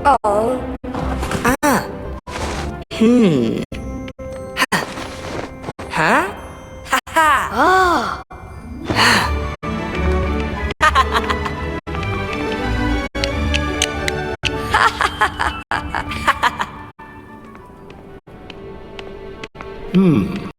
Oh. Ah. Hmm. Huh? Ha ha. Oh. Hmm.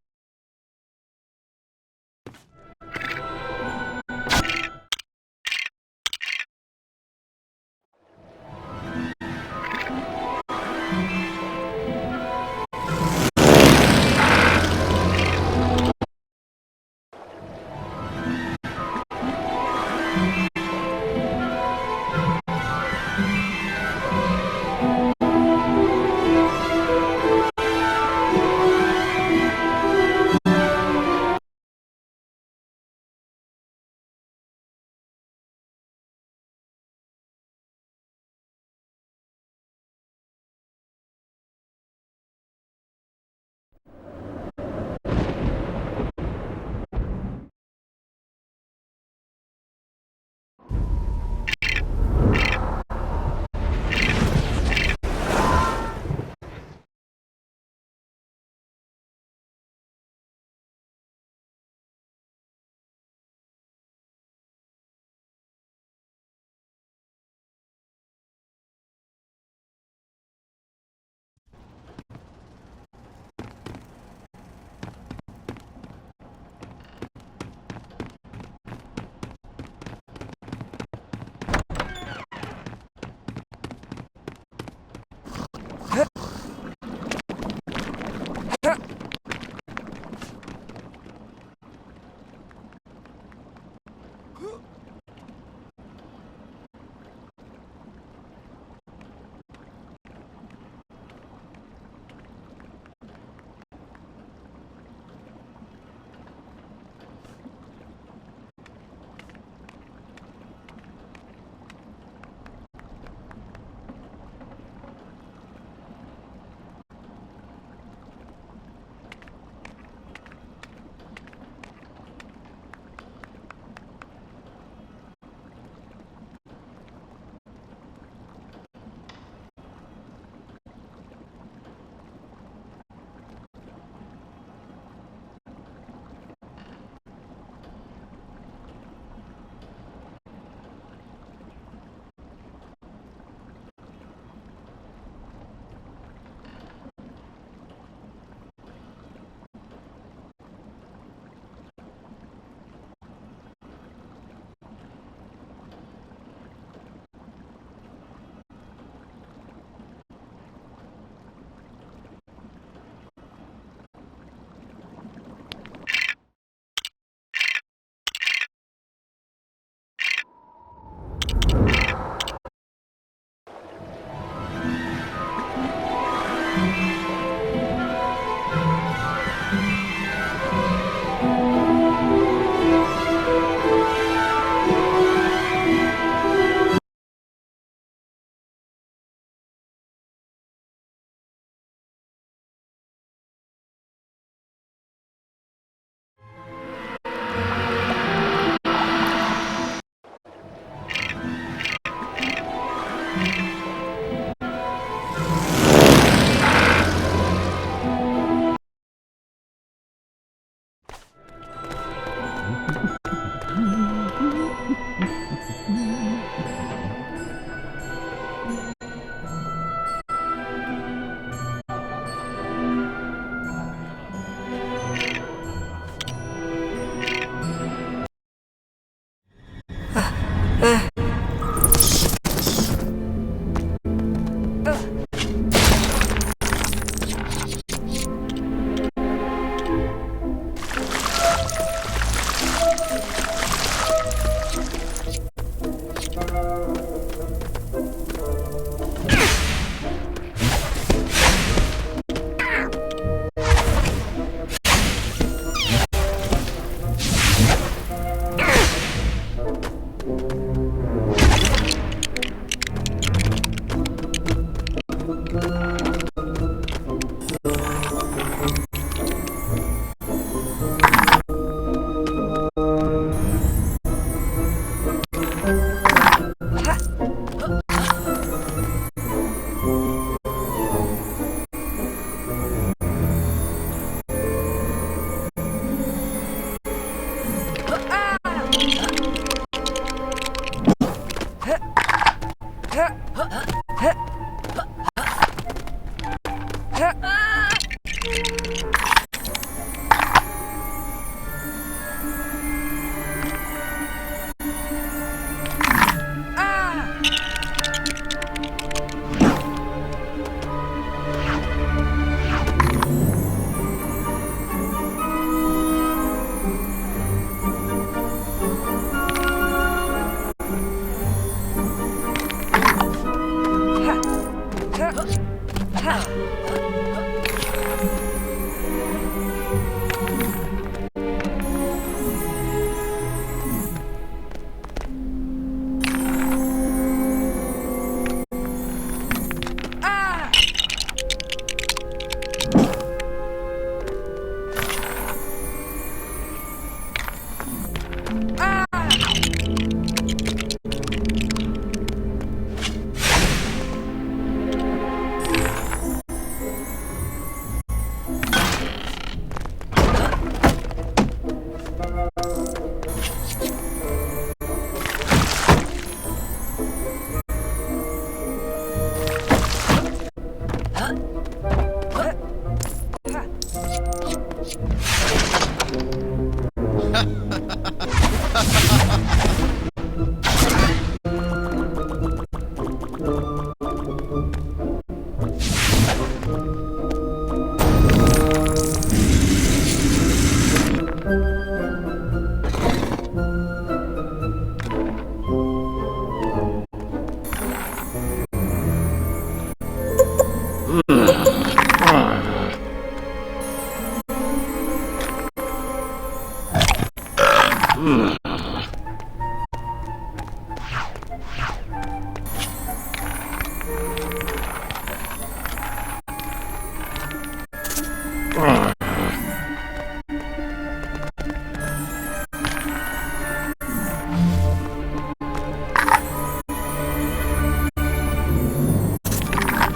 Hey!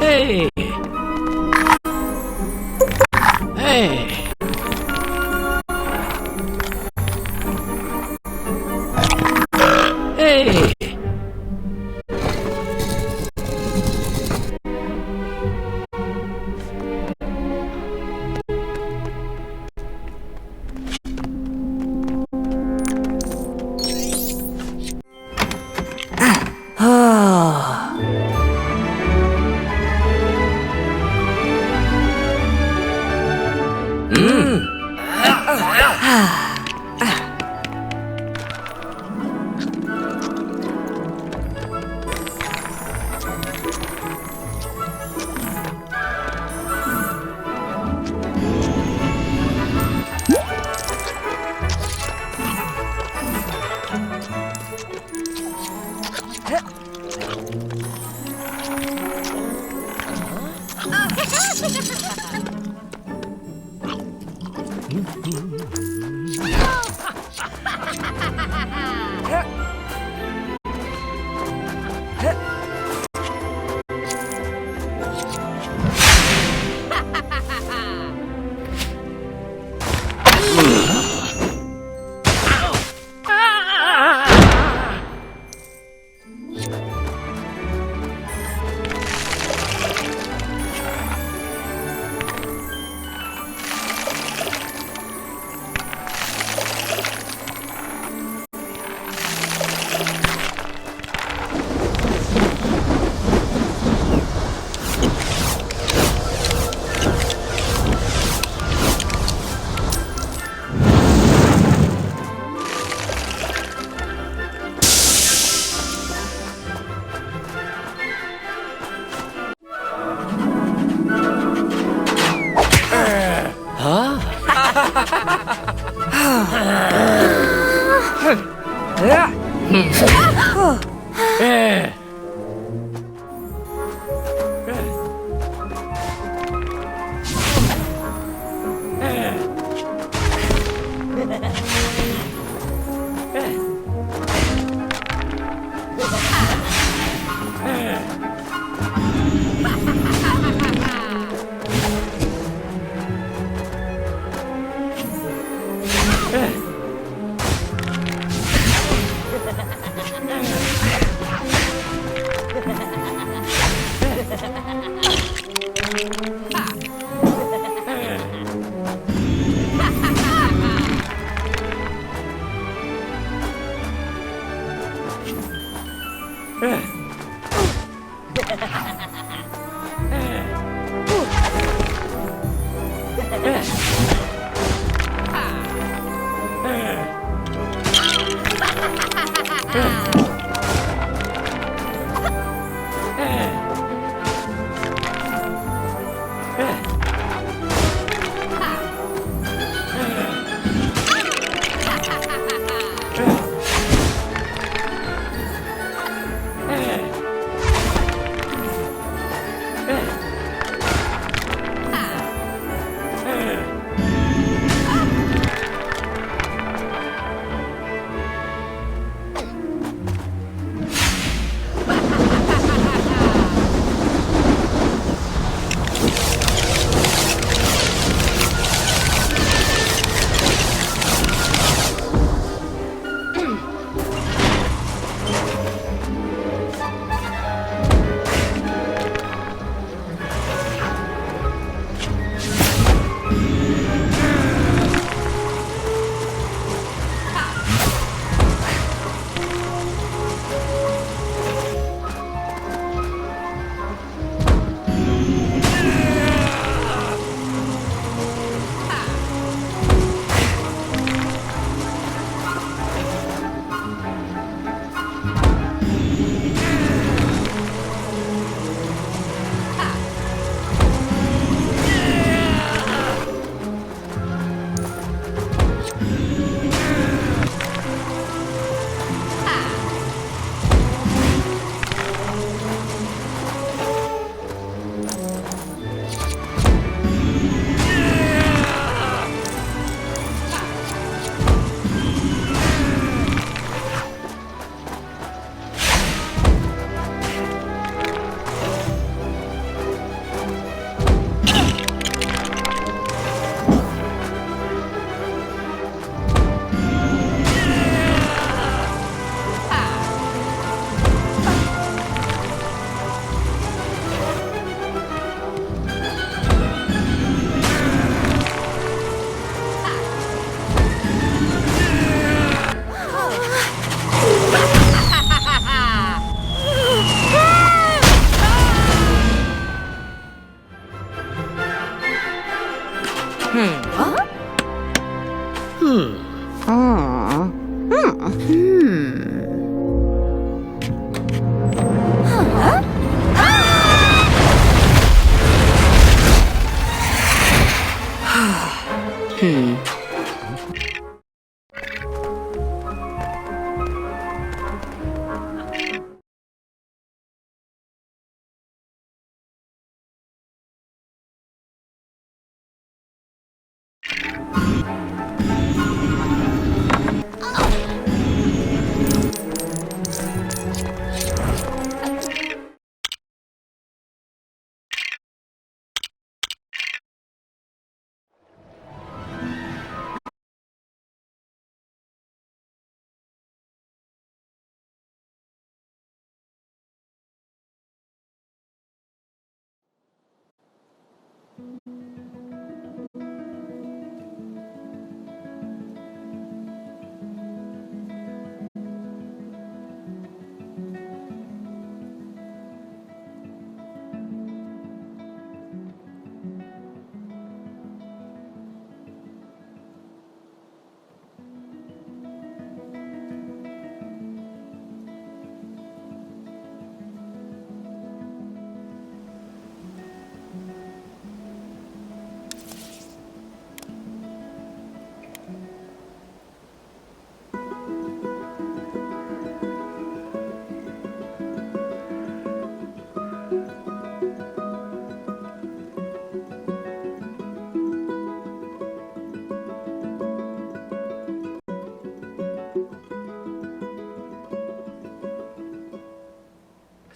Hey! Hey!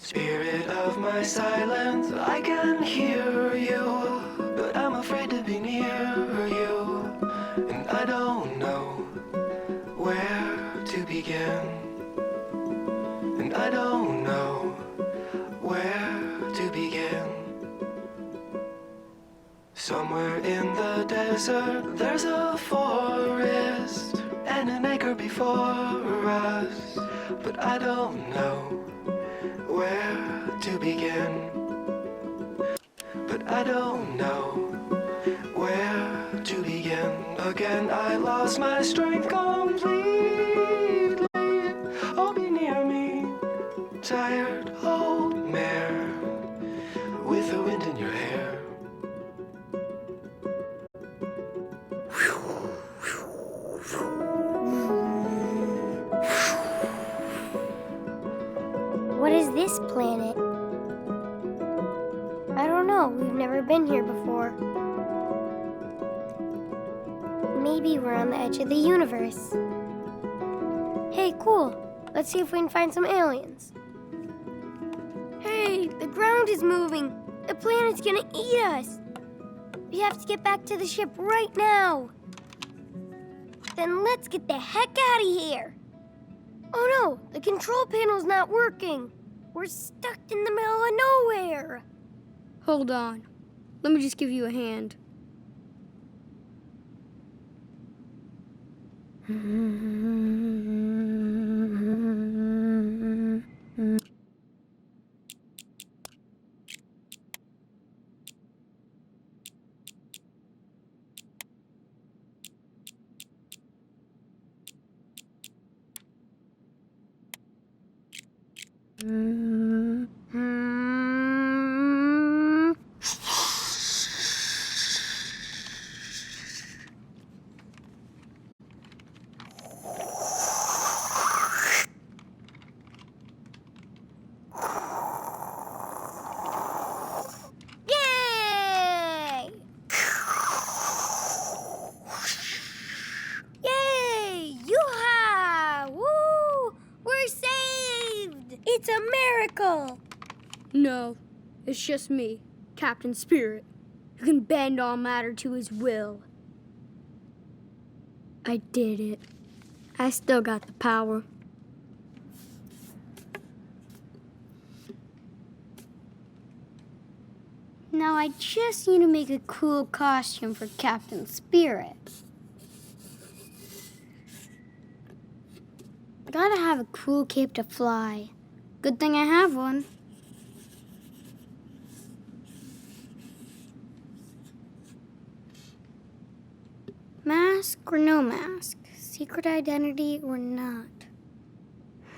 Spirit of my silence, I can hear you, but I'm afraid to be near you, and I don't know where to begin, and I don't know where to begin. Somewhere in the desert, there's a forest and an acre before us. But I don't know where to begin. But I don't know where to begin. Again, I lost my strength completely. Oh, be near me, tired old mare with the wind in your hair. What is this planet? I don't know. We've never been here before. Maybe we're on the edge of the universe. Hey, cool. Let's see if we can find some aliens. Hey, the ground is moving. The planet's gonna eat us. We have to get back to the ship right now. Then let's get the heck out of here. Oh no, the control panel's not working. We're stuck in the middle of nowhere. Hold on. Let me just give you a hand. Yay! Yay! Yoo-ha! Woo! We're saved! It's a miracle! No, it's just me, Captain Spirit, who can bend all matter to his will. I did it. I still got the power. Now I just need to make a cool costume for Captain Spirit. I gotta have a cool cape to fly. Good thing I have one. Mask or no mask? Secret identity or not?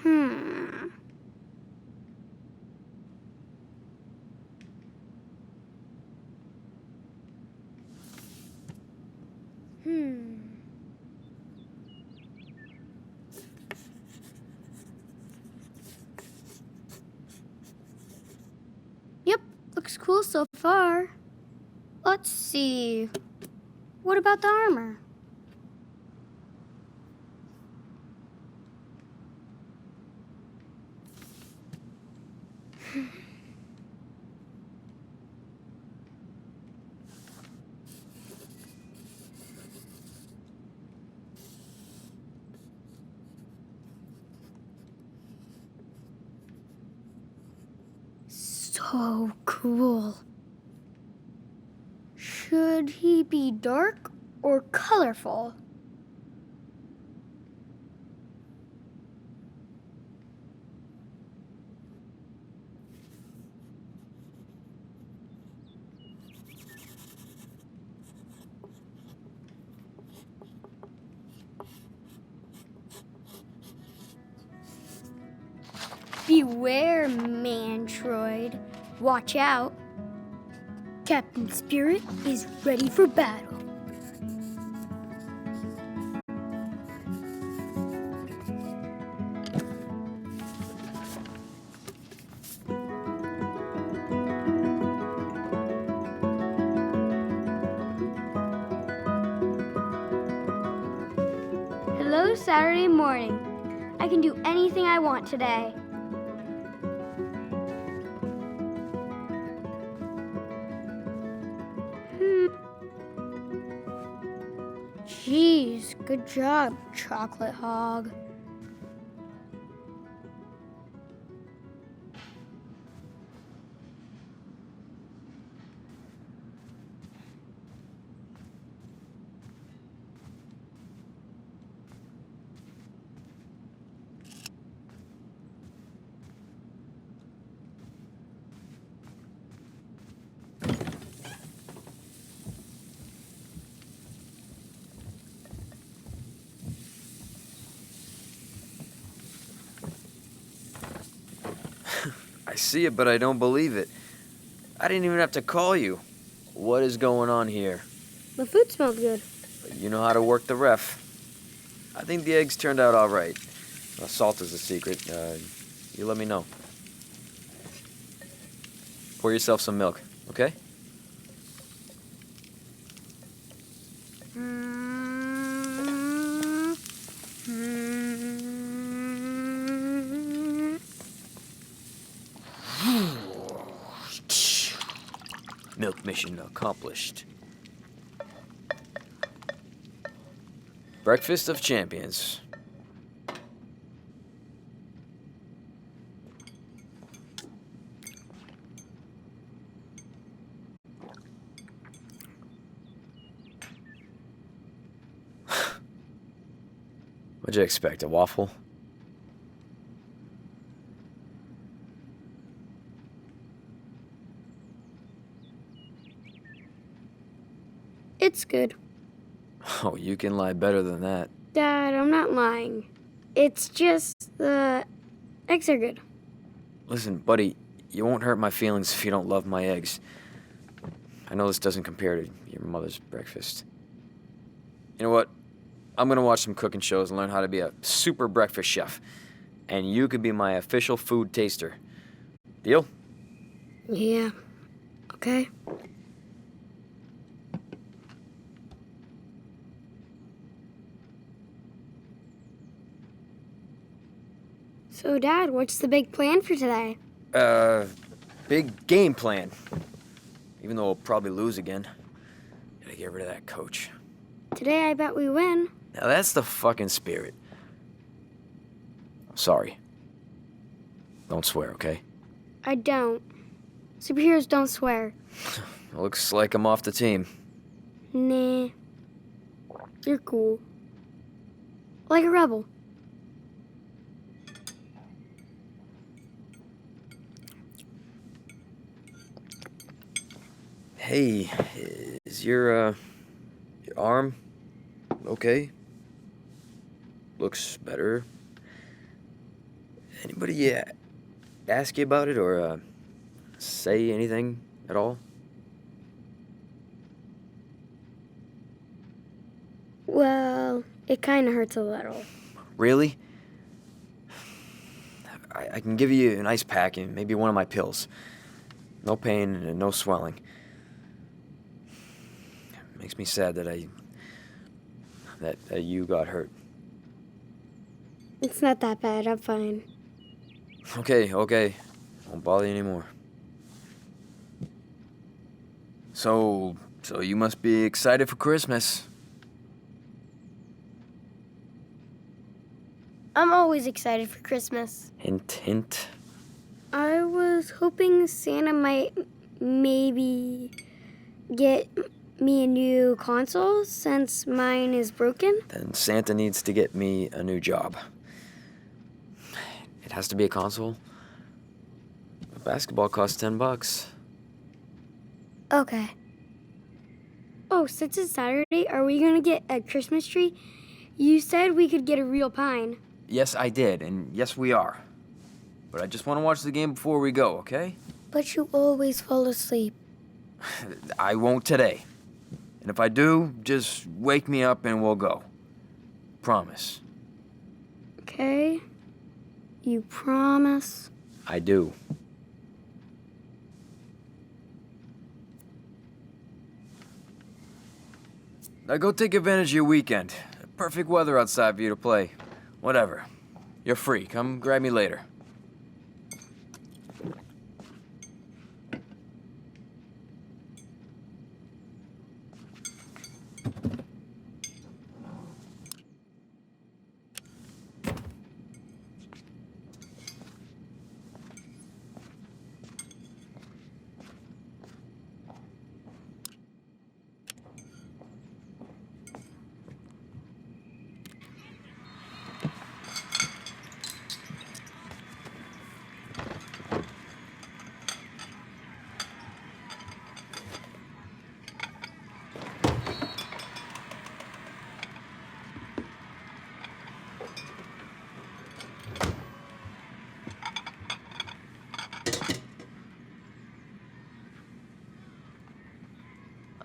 Hmm. Yep, looks cool so far. Let's see. What about the armor? So cool. Should he be dark or colorful? Beware, Mantroid. Watch out. Captain Spirit is ready for battle. Hello, Saturday morning. I can do anything I want today. Jeez, good job, Chocolate Hog. see it, but I don't believe it. I didn't even have to call you. What is going on here? The food smelled good. But you know how to work the ref. I think the eggs turned out all right. Salt is the secret. You let me know. Pour yourself some milk, okay? Milk mission accomplished. Breakfast of champions. What'd you expect, a waffle? It's good. Oh, you can lie better than that. Dad, I'm not lying. It's just the eggs are good. Listen, buddy, you won't hurt my feelings if you don't love my eggs. I know this doesn't compare to your mother's breakfast. You know what? I'm gonna watch some cooking shows and learn how to be a super breakfast chef. And you could be my official food taster. Deal? Yeah. Okay. So, Dad, what's the big plan for today? Big game plan. Even though we'll probably lose again. Gotta get rid of that coach. Today, I bet we win. Now that's the fucking spirit. I'm sorry. Don't swear, okay? I don't. Superheroes don't swear. Looks like I'm off the team. Nah. You're cool. Like a rebel. Hey, is your arm okay? Looks better. Anybody ask you about it or say anything at all? Well, it kind of hurts a little. Really? I can give you an ice pack and maybe one of my pills. No pain and no swelling. Makes me sad that you got hurt. It's not that bad. I'm fine. Okay. Won't bother you anymore. So you must be excited for Christmas. I'm always excited for Christmas. Hint, hint. I was hoping Santa might maybe get me a new console since mine is broken. Then Santa needs to get me a new job. It has to be a console. A basketball costs $10. Okay. Oh, since it's Saturday, are we gonna get a Christmas tree? You said we could get a real pine. Yes, I did, and yes, we are. But I just want to watch the game before we go, okay? But you always fall asleep. I won't today. And if I do, just wake me up and we'll go. Promise. Okay. You promise? I do. Now go take advantage of your weekend. Perfect weather outside for you to play. Whatever. You're free. Come grab me later.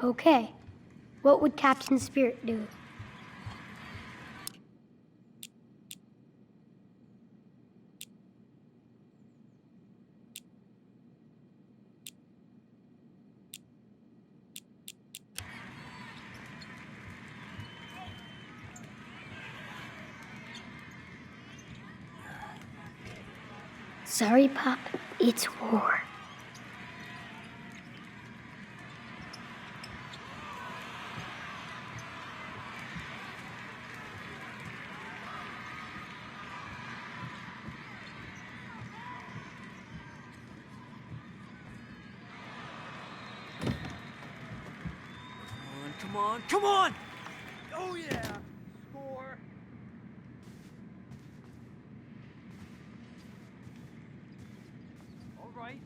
Okay. What would Captain Spirit do? Sorry, Pop. It's war. Come on, come on! Oh yeah! Score! All right.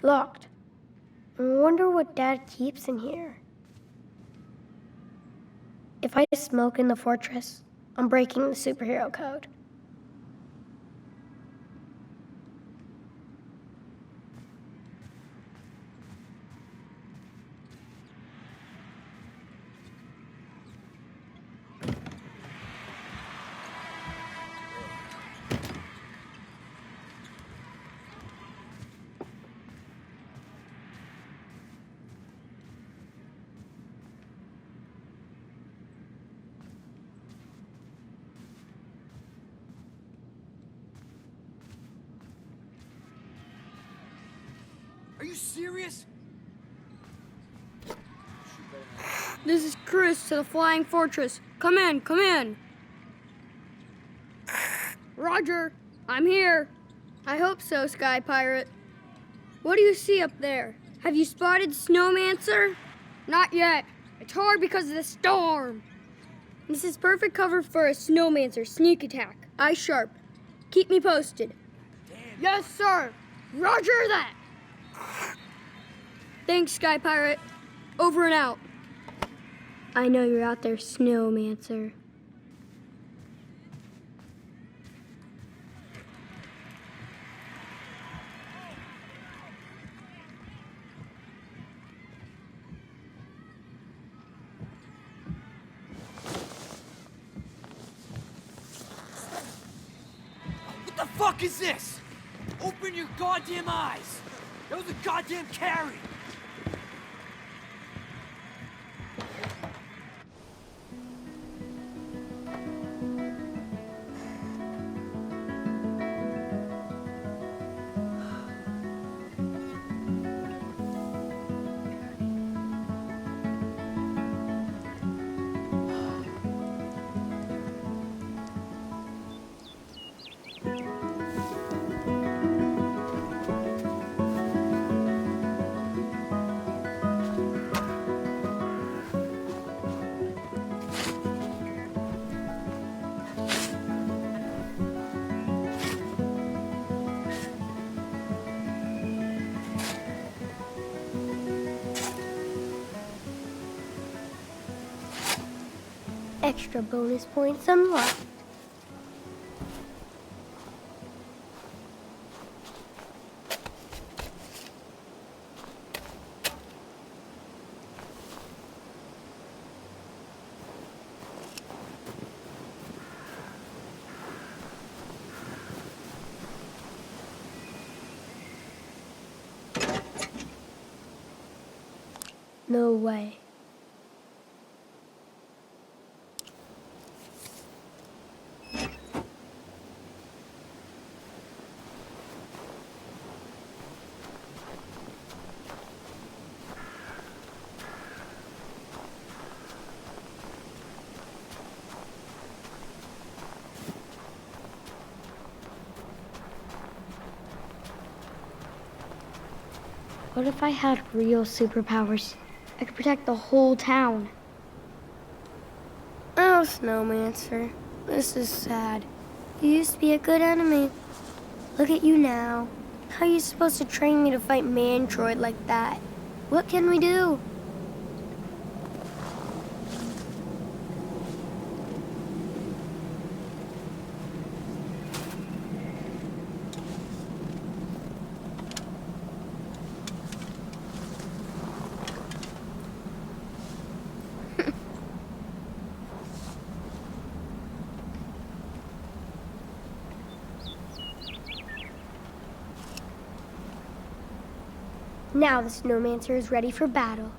Locked. I wonder what Dad keeps in here. If I smoke in the fortress, I'm breaking the superhero code. Are you serious? This is Chris to the Flying Fortress. Come in, come in. Roger, I'm here. I hope so, Sky Pirate. What do you see up there? Have you spotted Snowmancer? Not yet. It's hard because of the storm. This is perfect cover for a Snowmancer sneak attack. Eye sharp. Keep me posted. Damn. Yes, sir. Roger that. Thanks, Sky Pirate. Over and out. I know you're out there, Snowmancer. What the fuck is this? Open your goddamn eyes! That was a goddamn carry! Extra bonus points unlocked. No way. What if I had real superpowers? I could protect the whole town. Oh, Snowmancer, this is sad. You used to be a good enemy. Look at you now. How are you supposed to train me to fight Mantroid like that? What can we do? Now the snowmancer is ready for battle.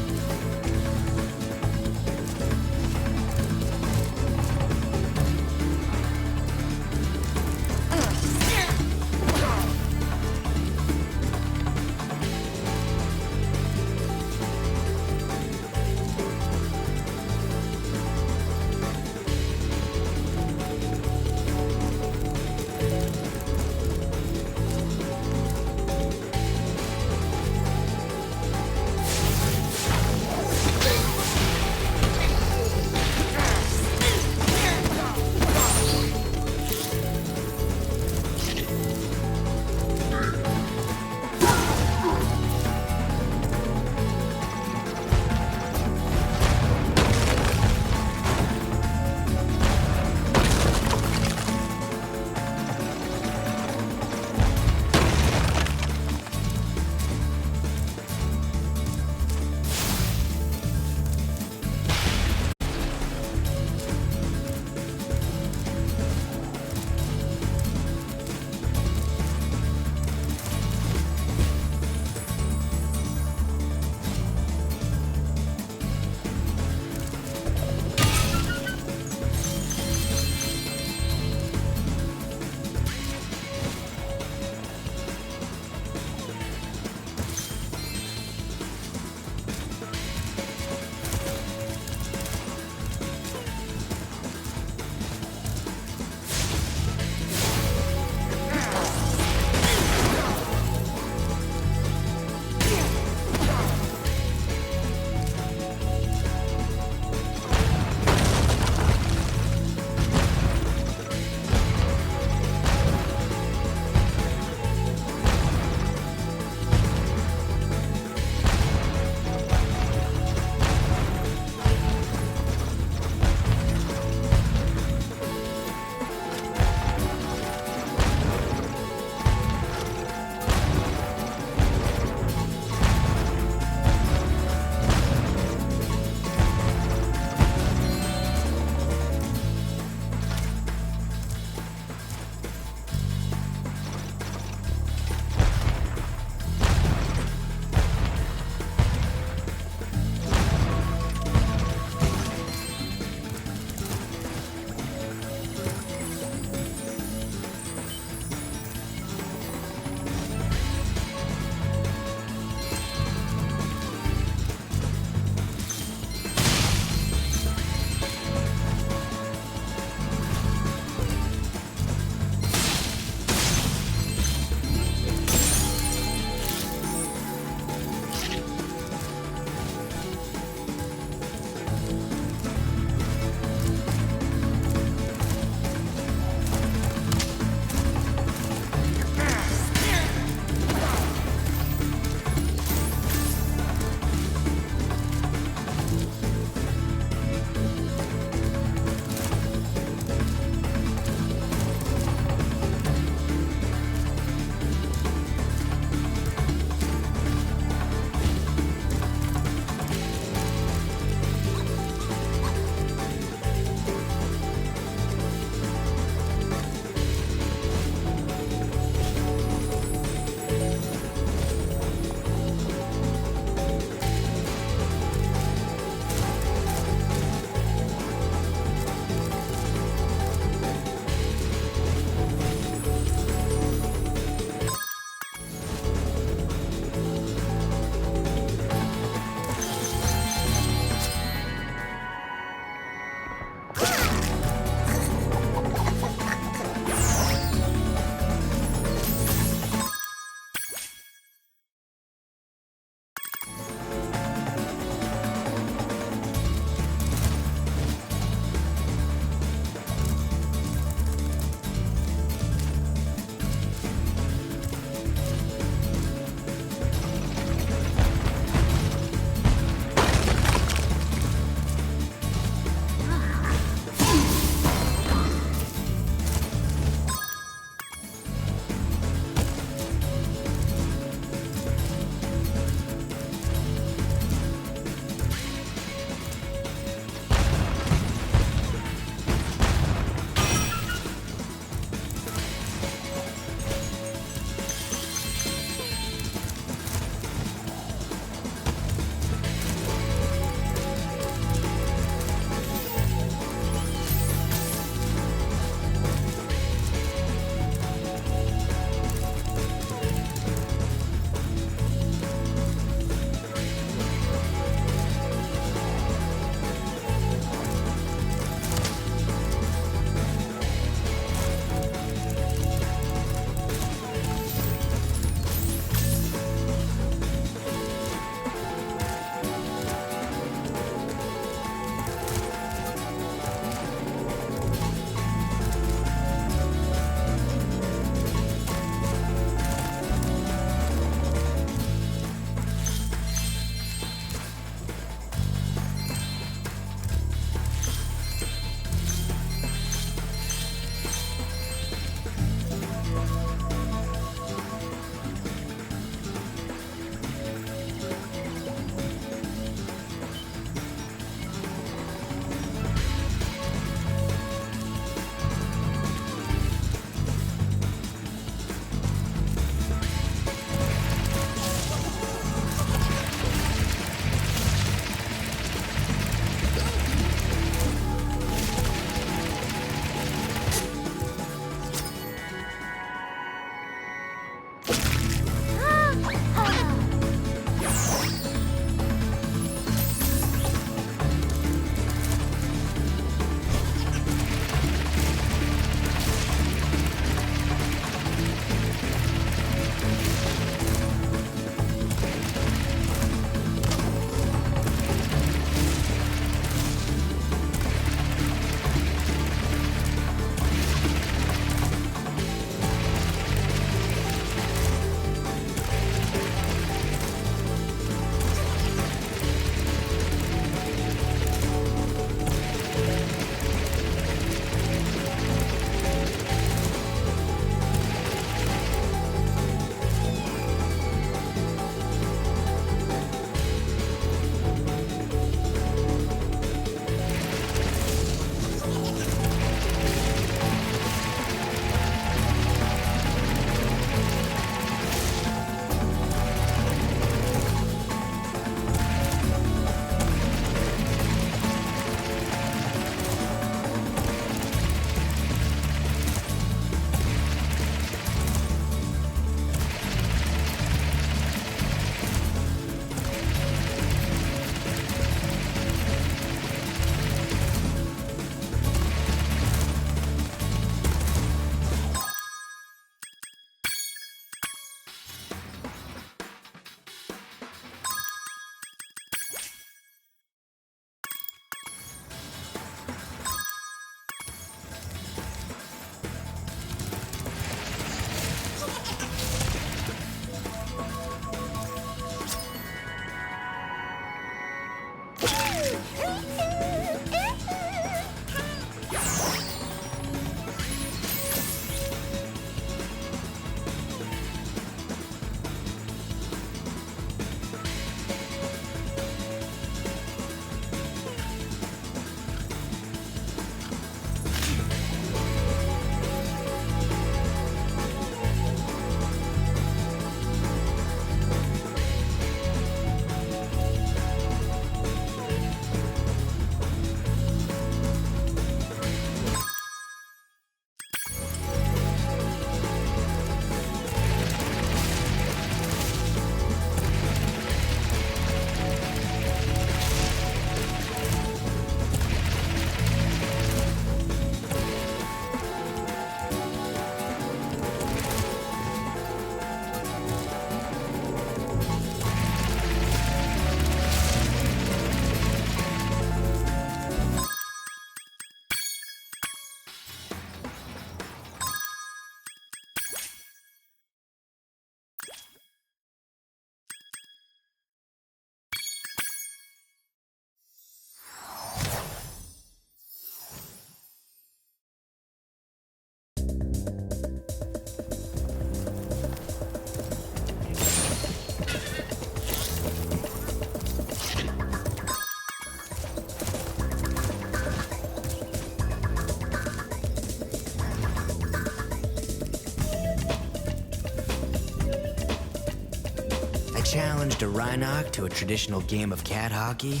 challenged a Rhinoc to a traditional game of cat hockey,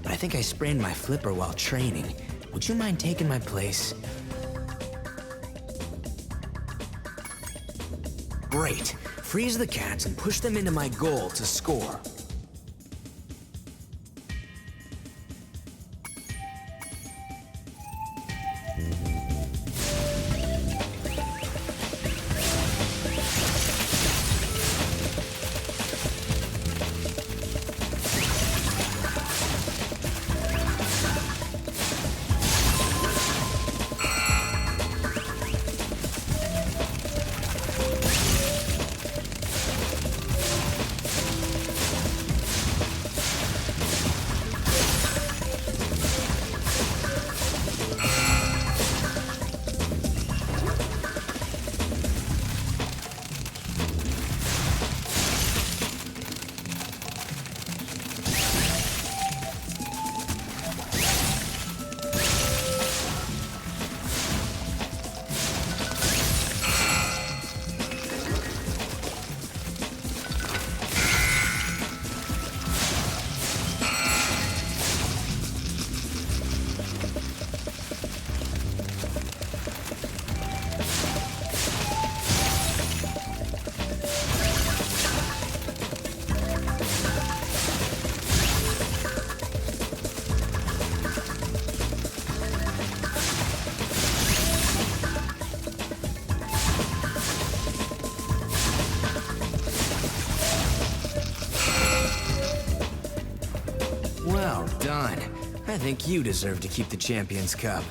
but I think I sprained my flipper while training. Would you mind taking my place? Great. Freeze the cats and push them into my goal to score. Well done. I think you deserve to keep the Champions Cup.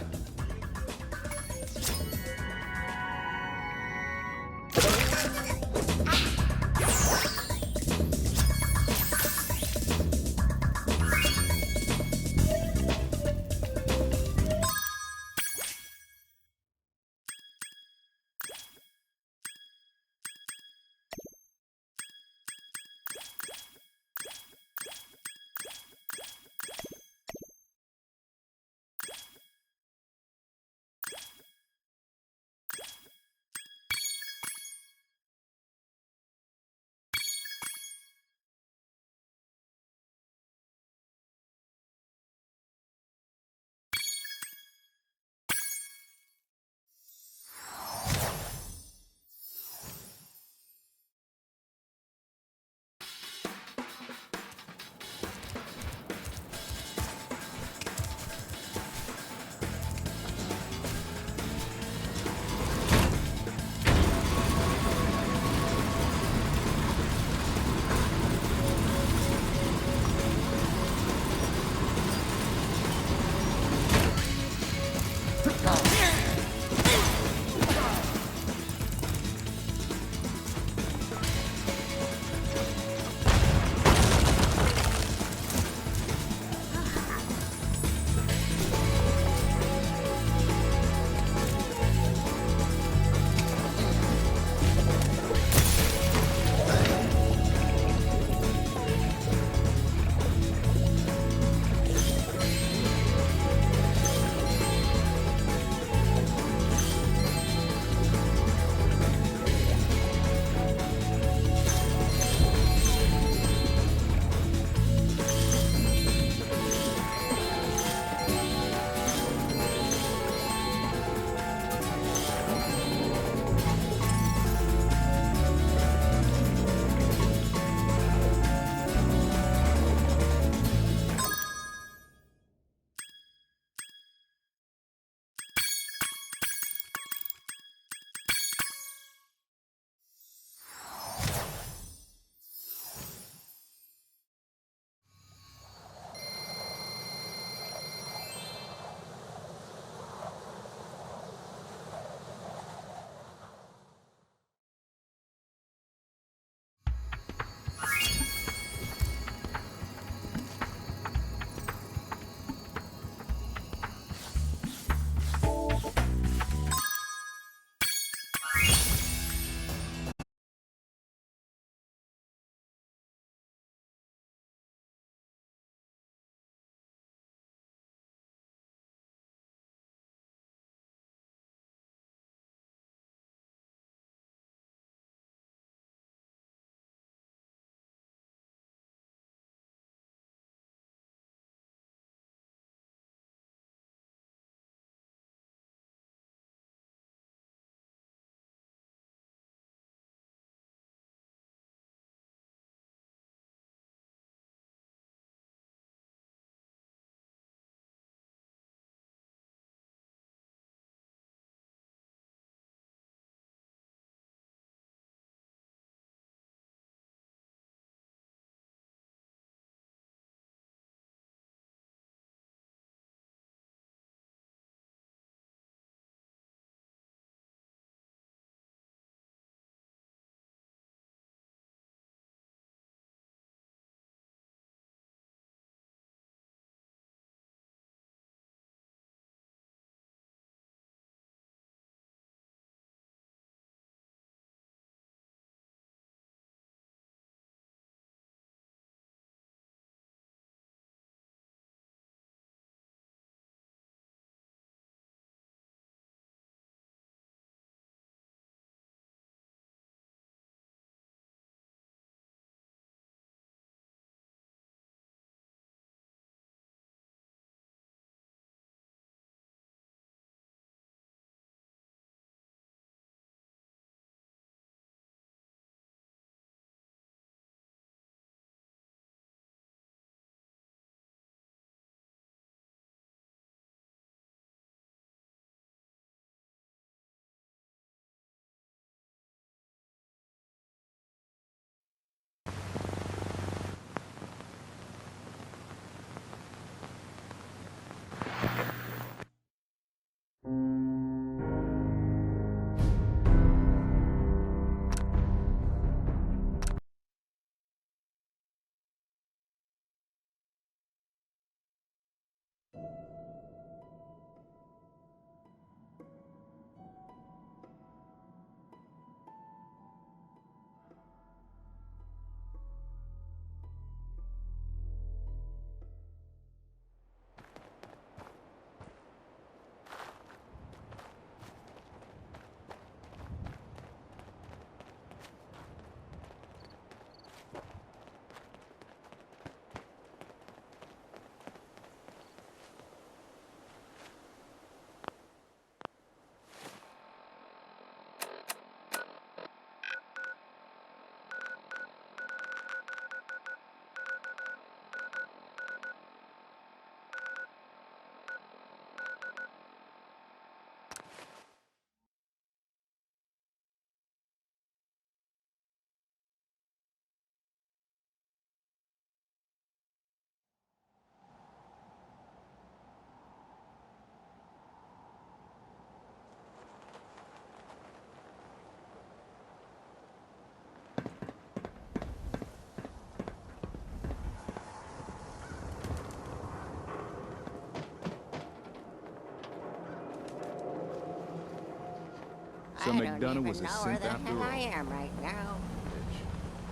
So I don't McDonough even was a know where synth the after hell all. I am right now.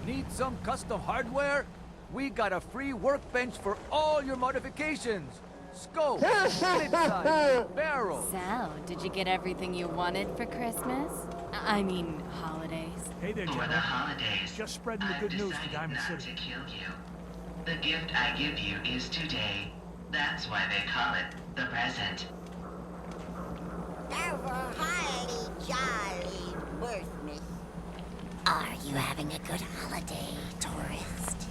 Need some custom hardware? We got a free workbench for all your modifications. Scope, mid-size, barrel. So, did you get everything you wanted for Christmas? I mean, holidays. Hey there, For the General. holidays, Just spreading the I've good news for decided Diamond not City. to kill you. The gift I give you is today. That's why they call it the present. Have a highly jolly Christmas. Are you having a good holiday, tourist?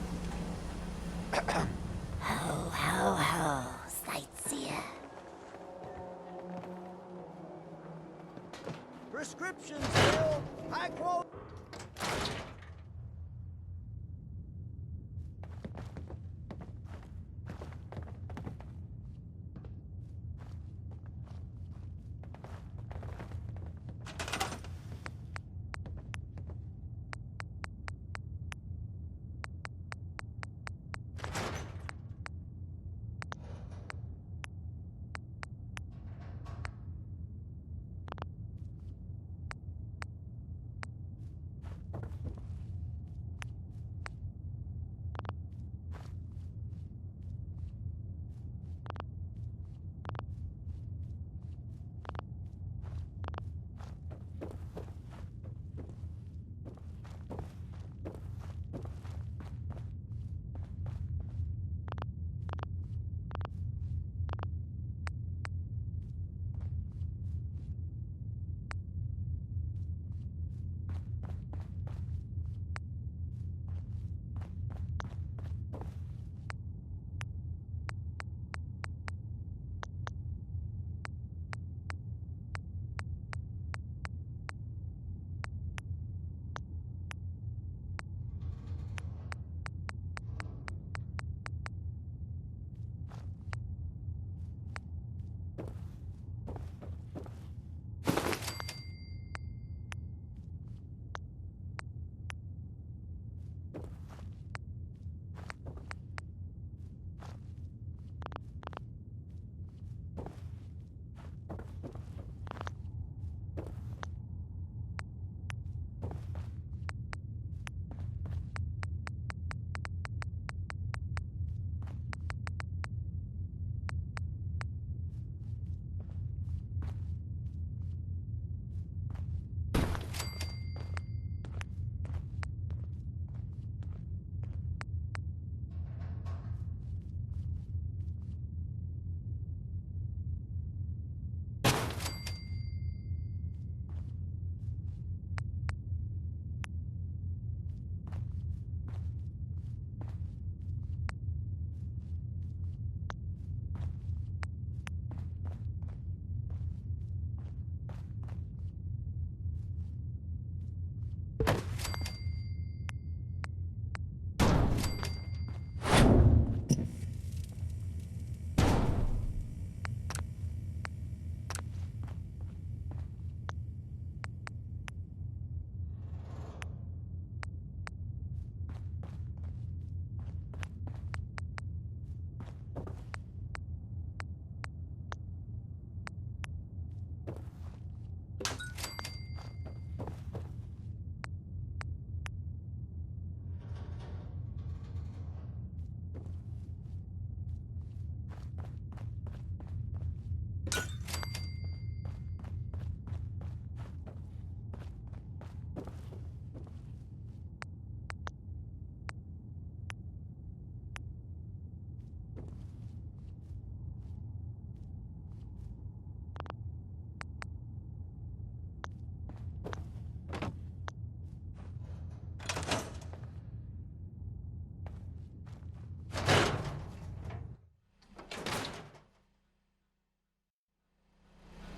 Ho, ho, ho, sightseer. Prescriptions, Bill. High quality.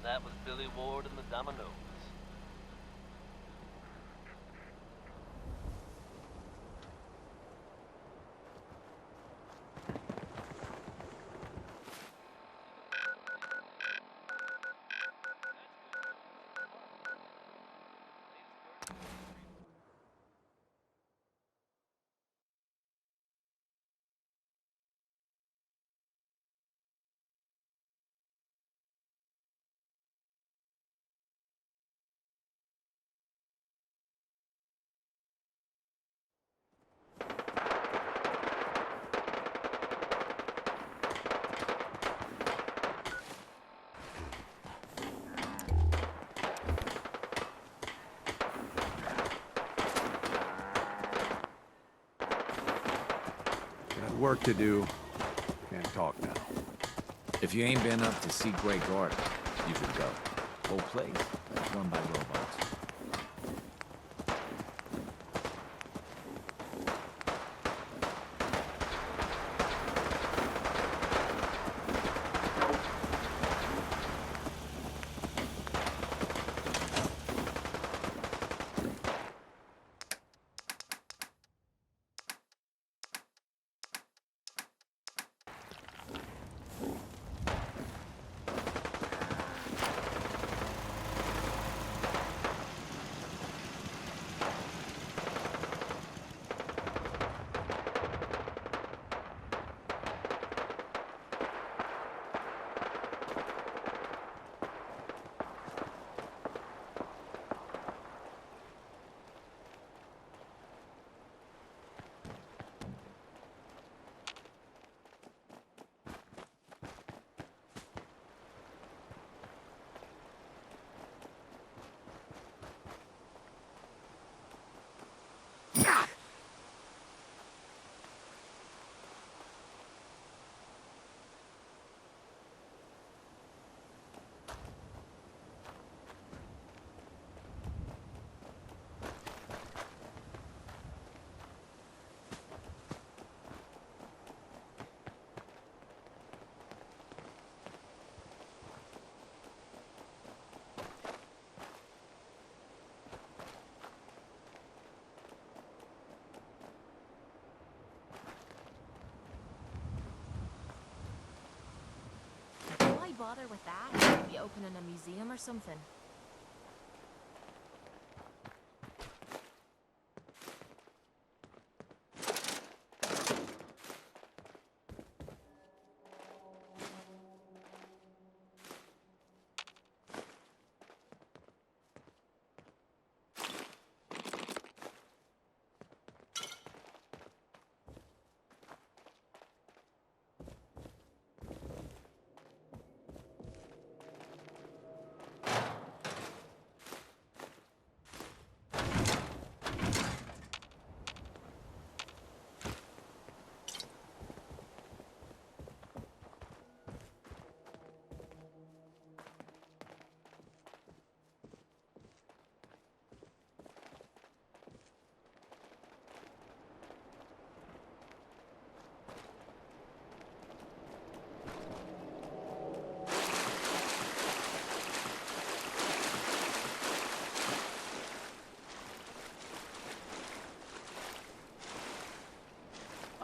That was Billy Ward and the Dominoes. work to do. Can't talk now. If you ain't been up to see Grey Garden, you should go. Whole place is run by robots. Why bother with that? Maybe opening a museum or something.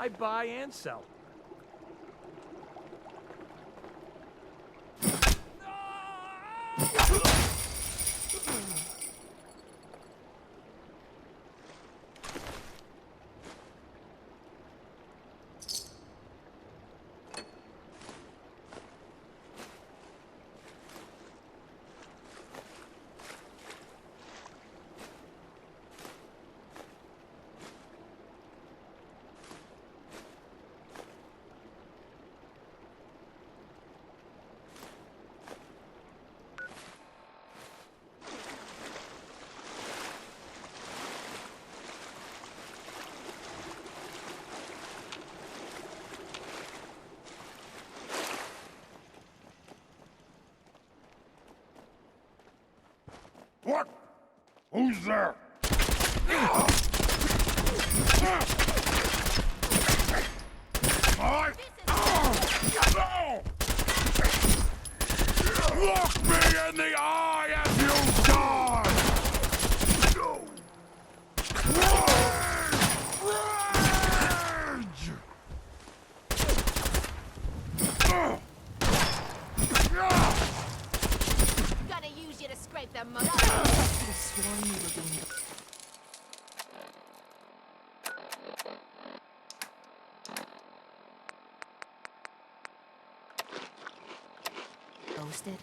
I buy and sell. What? Who's there? Look me in the eye as you die! Rage! Gonna use you to scrape the mud. I could have sworn you were being ghosted.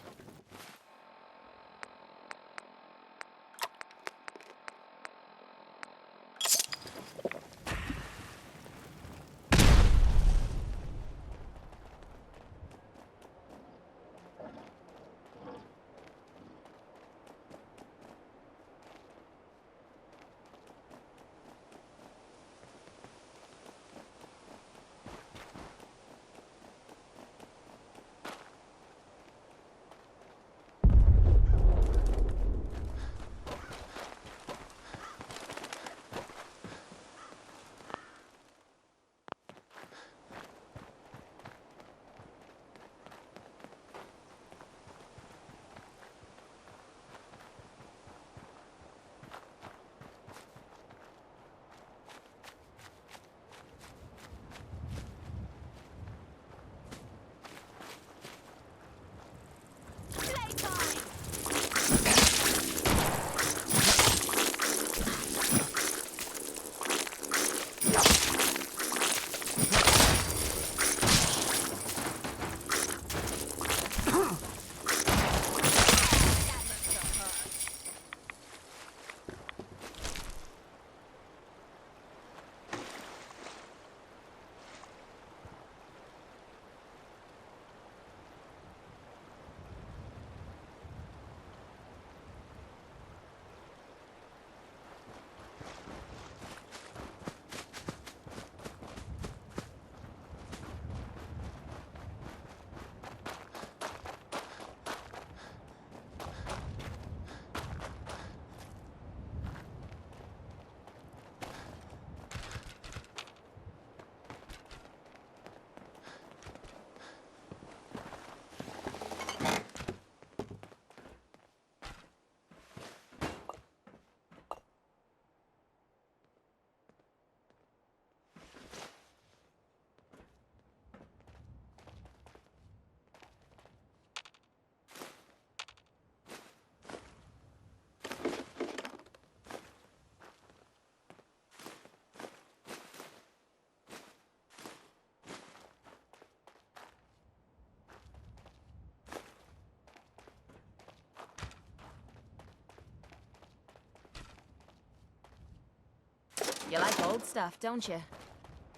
You like old stuff, don't you?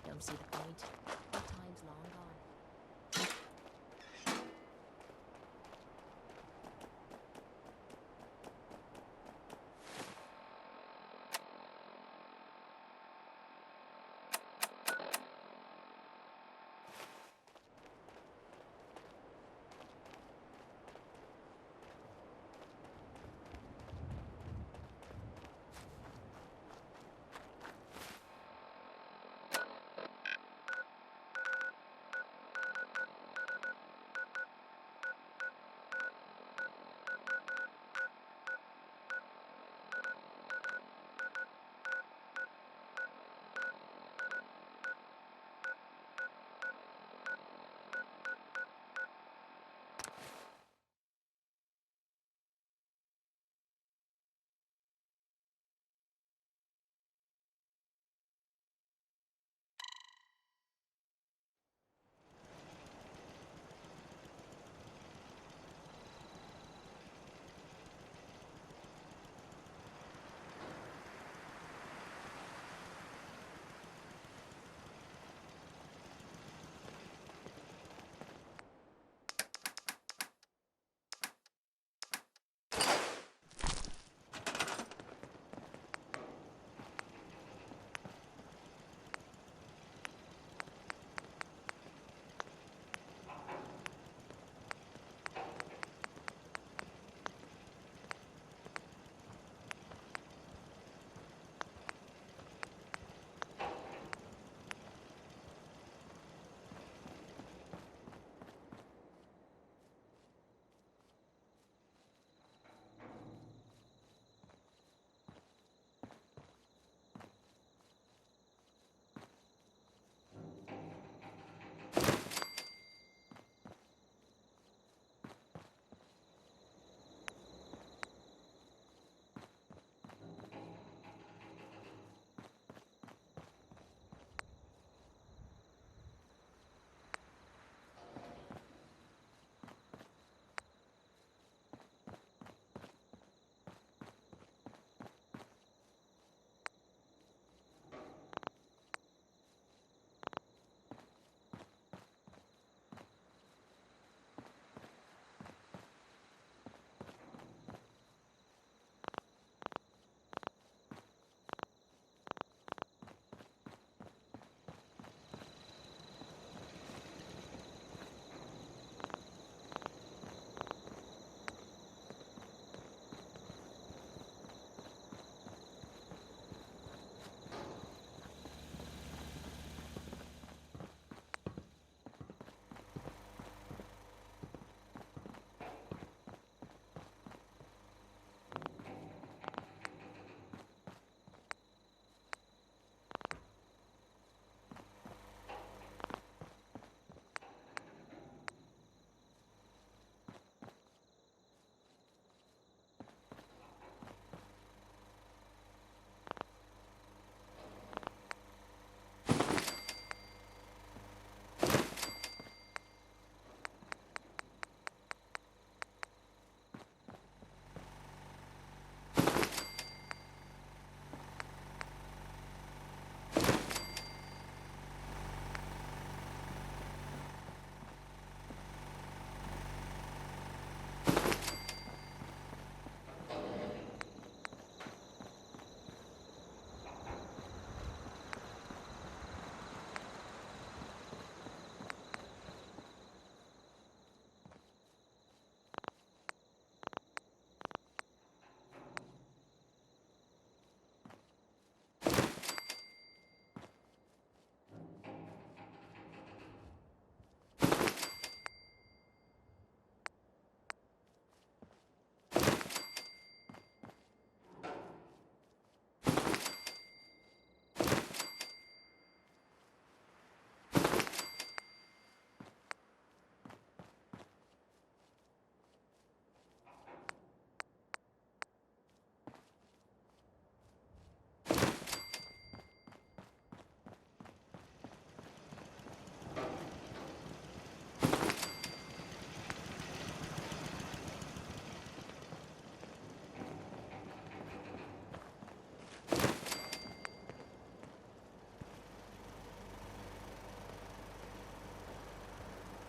Don't see the point. Old time's long gone.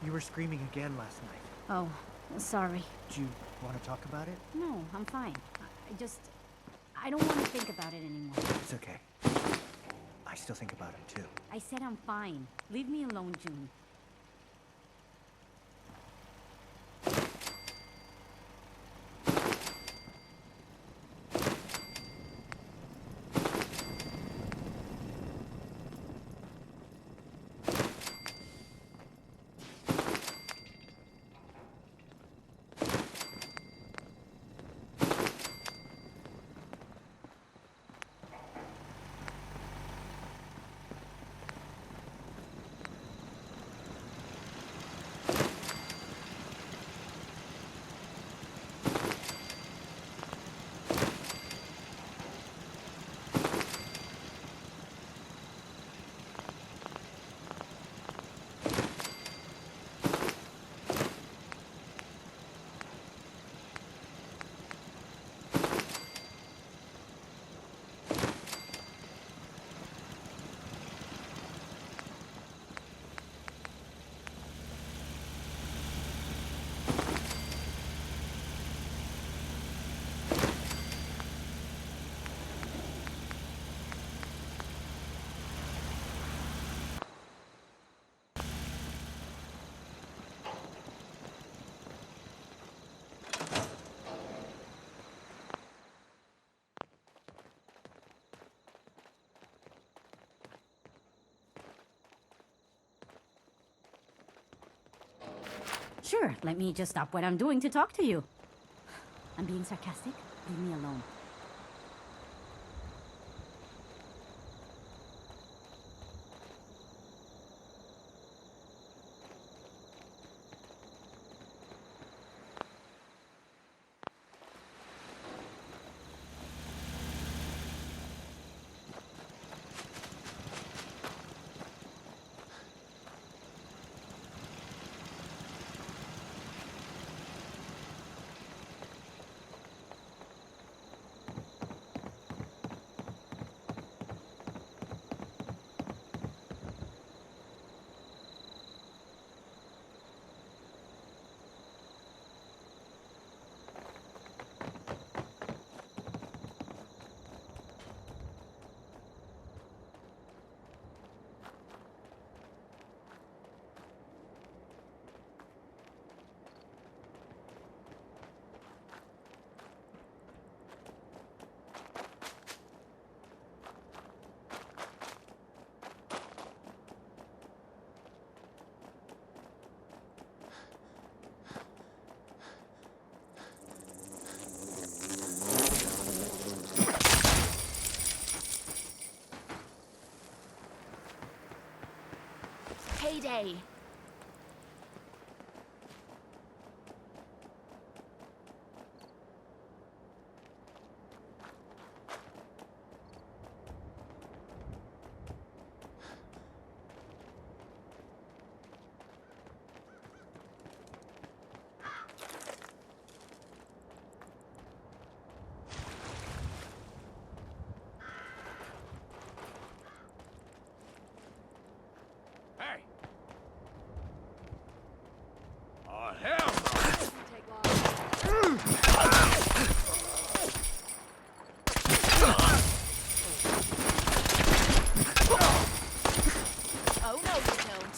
You were screaming again last night. Oh, sorry. Do you want to talk about it? No, I'm fine. I don't want to think about it anymore. It's okay. I still think about him too. I said I'm fine. Leave me alone, June. Sure, let me just stop what I'm doing to talk to you. I'm being sarcastic. Leave me alone. Payday! Hey! Oh, hell Oh no, you don't.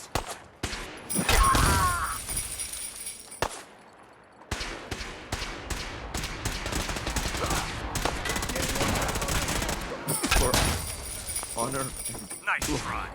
For honor and... Nice try.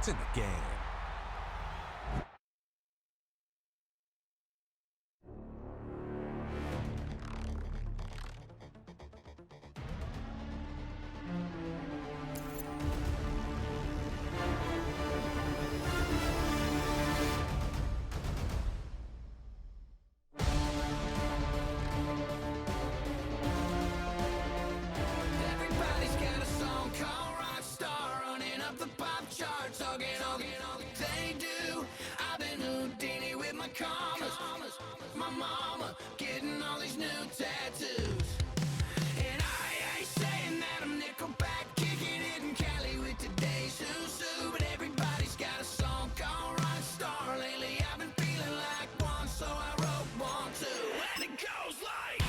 It's in the game. Everybody's got a song called Rockstar, running up the pop charts, they do. I've been Houdini with my commas, my mama getting all these new tattoos. And I ain't saying that I'm Nickelback, kicking it in Cali with today's Susu, but everybody's got a song called Rockstar. Lately I've been feeling like one, so I wrote one too, and it goes like.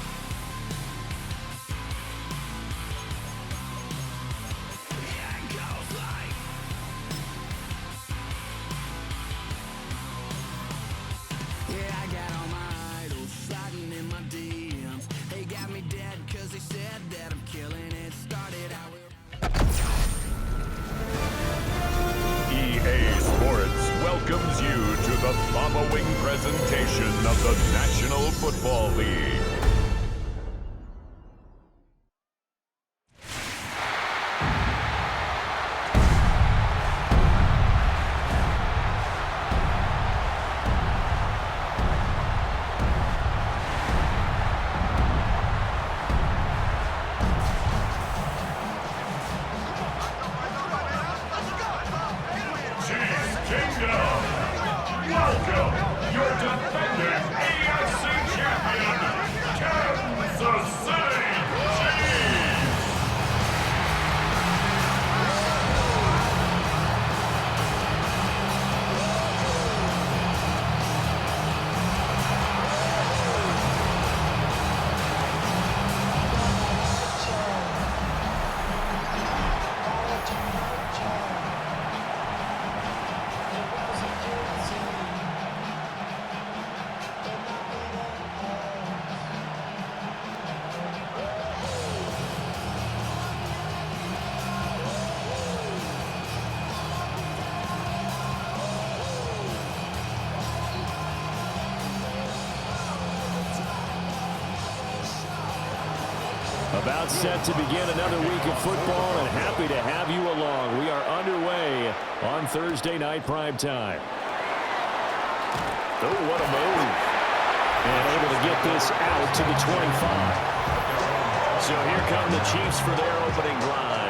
Yeah, I got all my idols sliding in my DMs. They got me dead cause they said that I'm killing it. Started out with EA Sports welcomes you to the following presentation of the National Football League. Welcome, your defending AFC champion, Kansas City Chiefs! About set to begin another week of football, and happy to have you along. We are underway on Thursday night prime time. Oh, what a move. And able to get this out to the 25. So here come the Chiefs for their opening drive.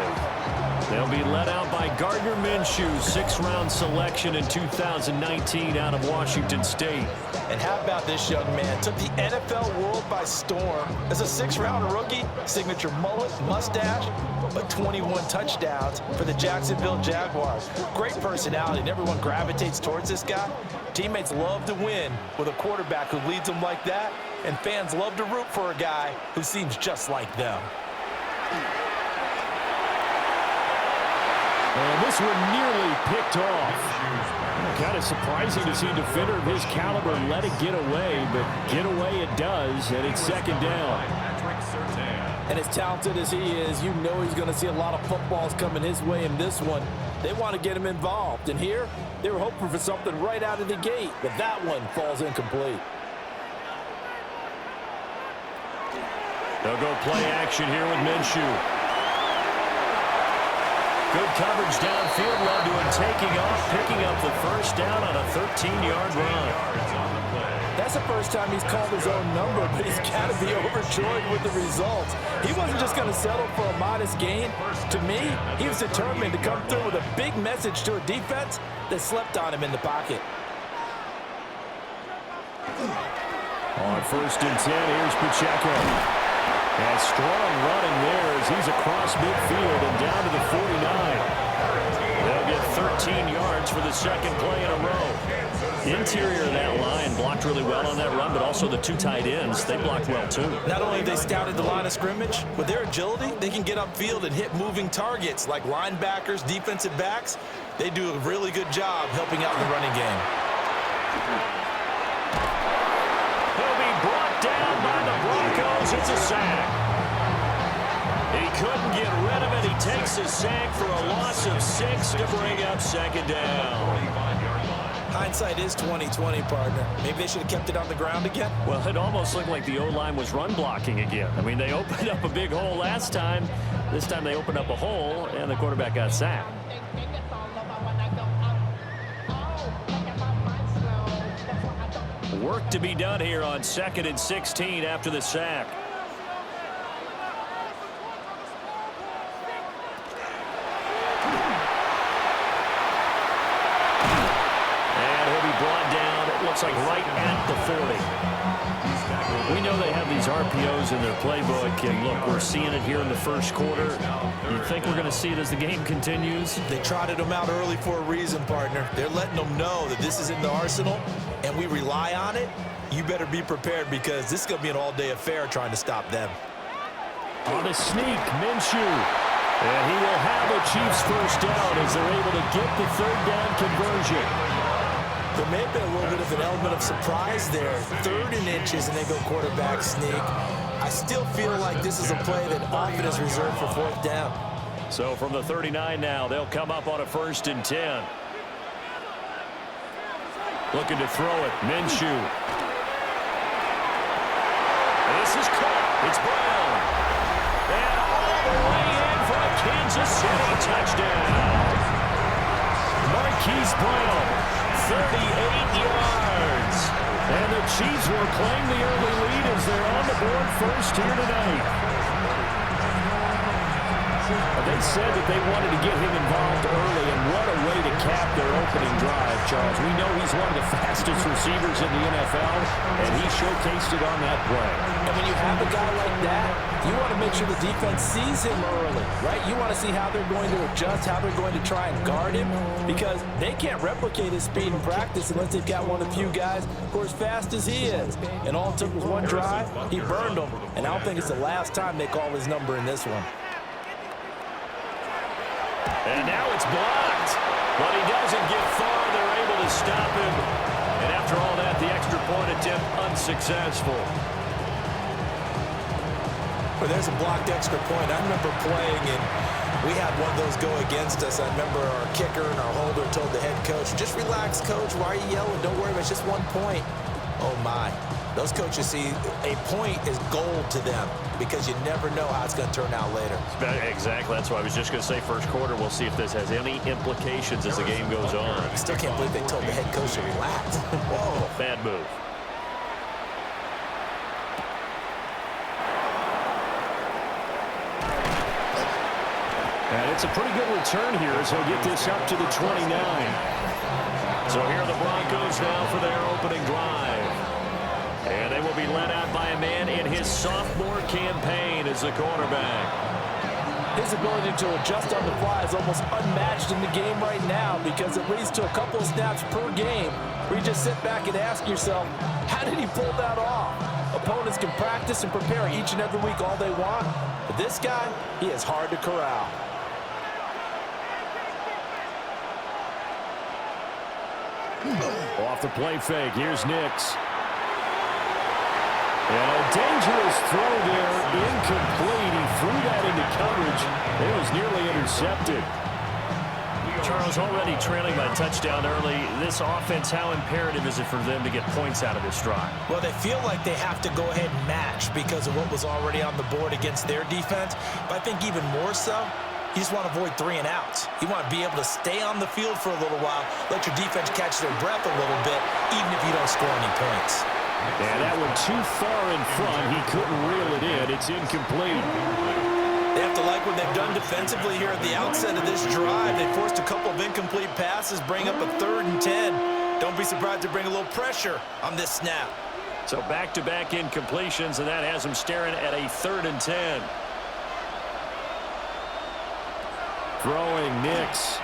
They'll be led out by Gardner Minshew, sixth-round selection in 2019 out of Washington State. And how about this young man? Took the NFL world by storm. As a sixth-round rookie, signature mullet, mustache, but 21 touchdowns for the Jacksonville Jaguars. Great personality, and everyone gravitates towards this guy. Teammates love to win with a quarterback who leads them like that, and fans love to root for a guy who seems just like them. And this one nearly picked off. Kind of surprising to see a defender of his caliber let it get away, but get away it does, and it's second down. And as talented as he is, you know he's going to see a lot of footballs coming his way in this one. They want to get him involved. And here, they were hoping for something right out of the gate, but that one falls incomplete. They'll go play action here with Minshew. Good coverage downfield, led to him taking off, picking up the first down on a 13-yard run. That's the first time he's called his own number, but he's got to be overjoyed with the results. He wasn't just going to settle for a modest gain. To me, he was determined to come through with a big message to a defense that slept on him in the pocket. On 1st and 10, here's Pacheco. And strong running there as he's across midfield and down to the 49. They'll get 13 yards for the second play in a row. Interior of that line blocked really well on that run, but also the two tight ends, they blocked well too. Not only have they scouted the line of scrimmage, with their agility, they can get upfield and hit moving targets like linebackers, defensive backs. They do a really good job helping out in the running game. He'll be brought down by the Broncos. It's a sack. He couldn't get rid of it. He takes a sack for a loss of 6 to bring up second down. Hindsight is 20/20, partner. Maybe they should have kept it on the ground again. Well, it almost looked like the O-line was run blocking again. I mean, they opened up a big hole last time. This time they opened up a hole, and the quarterback got sacked. Work to be done here on 2nd and 16 after the sack. Looks like right at the 40. We know they have these RPOs in their playbook, and look, we're seeing it here in the first quarter. You think we're going to see it as the game continues? They trotted them out early for a reason, partner. They're letting them know that this is in the arsenal, and we rely on it. You better be prepared because this is going to be an all-day affair trying to stop them. On a sneak, Minshew. And he will have a Chiefs first down as they're able to get the 3rd down conversion. There may have been a little bit of an element of surprise there. 3rd and inches, and they go quarterback sneak. I still feel like this is a play that often is reserved for 4th down. So from the 39 now, they'll come up on a 1st and 10. Looking to throw it, Minshew. This is caught. It's Brown. And all the way in for a Kansas City touchdown. Marquise Brown. 38 yards. And the Chiefs were playing the early lead as they're on the board first here tonight. They said that they wanted to get him involved early, and what a way to cap their opening drive, Charles. We know he's one of the fastest receivers in the NFL, and he showcased it on that play. And when you have a guy like that, you want to make sure the defense sees him early, right? You want to see how they're going to adjust, how they're going to try and guard him, because they can't replicate his speed in practice unless they've got one of the few guys who are as fast as he is. And all it took was one drive, he burned them, and I don't think it's the last time they call his number in this one. And now it's blocked. But he doesn't get far. They're able to stop him. And after all that, the extra point attempt unsuccessful. Well, there's a blocked extra point. I remember playing, and we had one of those go against us. I remember our kicker and our holder told the head coach, just relax, coach. Why are you yelling? Don't worry, it's just 1 point. Oh, my. Those coaches see a point is gold to them because you never know how it's going to turn out later. Exactly. That's why I was just going to say first quarter. We'll see if this has any implications as the game goes on. I still can't believe they told the head coach to relax. Whoa. Bad move. And it's a pretty good return here as he'll get this up to the 29. So here are the Broncos now for their opening drive. And they will be led out by a man in his sophomore campaign as the quarterback. His ability to adjust on the fly is almost unmatched in the game right now because it leads to a couple of snaps per game where you just sit back and ask yourself, how did he pull that off? Opponents can practice and prepare each and every week all they want, but this guy, he is hard to corral. Off the play fake, here's Nix. And a dangerous throw there, incomplete. He threw that into coverage. It was nearly intercepted. Charles, already trailing by touchdown early. This offense, how imperative is it for them to get points out of this drive? Well, they feel like they have to go ahead and match because of what was already on the board against their defense. But I think even more so, you just want to avoid 3 and outs. You want to be able to stay on the field for a little while, let your defense catch their breath a little bit, even if you don't score any points. And that one too far in front. He couldn't reel it in. It's incomplete. They have to like what they've done defensively here at the outset of this drive. They forced a couple of incomplete passes, bring up a 3rd and 10. Don't be surprised to bring a little pressure on this snap. So back-to-back incompletions, and that has them staring at a 3rd and 10. Throwing Nix.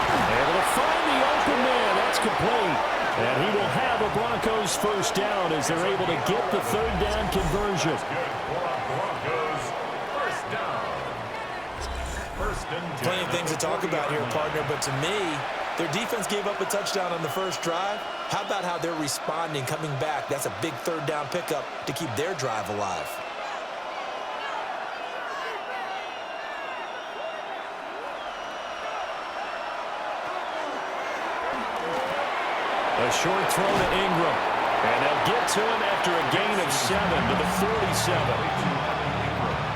Able to find the open man. That's complete. And he will have a Broncos first down as they're able to get the 3rd down conversion. Plenty of things to talk about here, partner, but to me, their defense gave up a touchdown on the first drive. How about how they're responding, coming back? That's a big 3rd down pickup to keep their drive alive. A short throw to Ingram. And they'll get to him after a gain of 7 to the 47.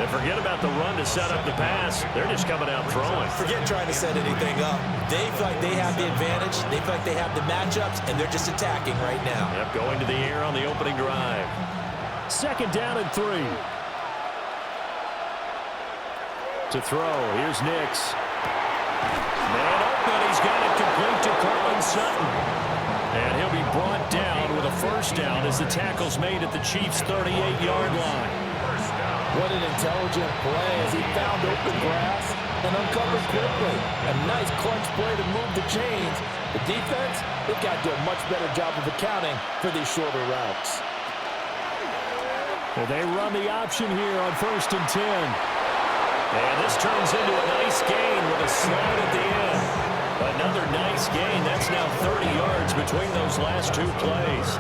They forget about the run to set up the pass. They're just coming out throwing. Forget trying to set anything up. They feel like they have the advantage. They feel like they have the matchups, and they're just attacking right now. Yep, going to the air on the opening drive. 2nd down and 3. To throw, here's Nix. Man open, he's got it complete to Cortland Sutton. And he'll be brought down with a first down as the tackle's made at the Chiefs' 38-yard line. What an intelligent play as he found open grass and uncovered quickly. A nice clutch play to move the chains. The defense, they've got to do a much better job of accounting for these shorter routes. Well, they run the option here on 1st and 10. And this turns into a nice gain with a slide at the end. Another nice gain. That's now 30 yards between those last 2 plays.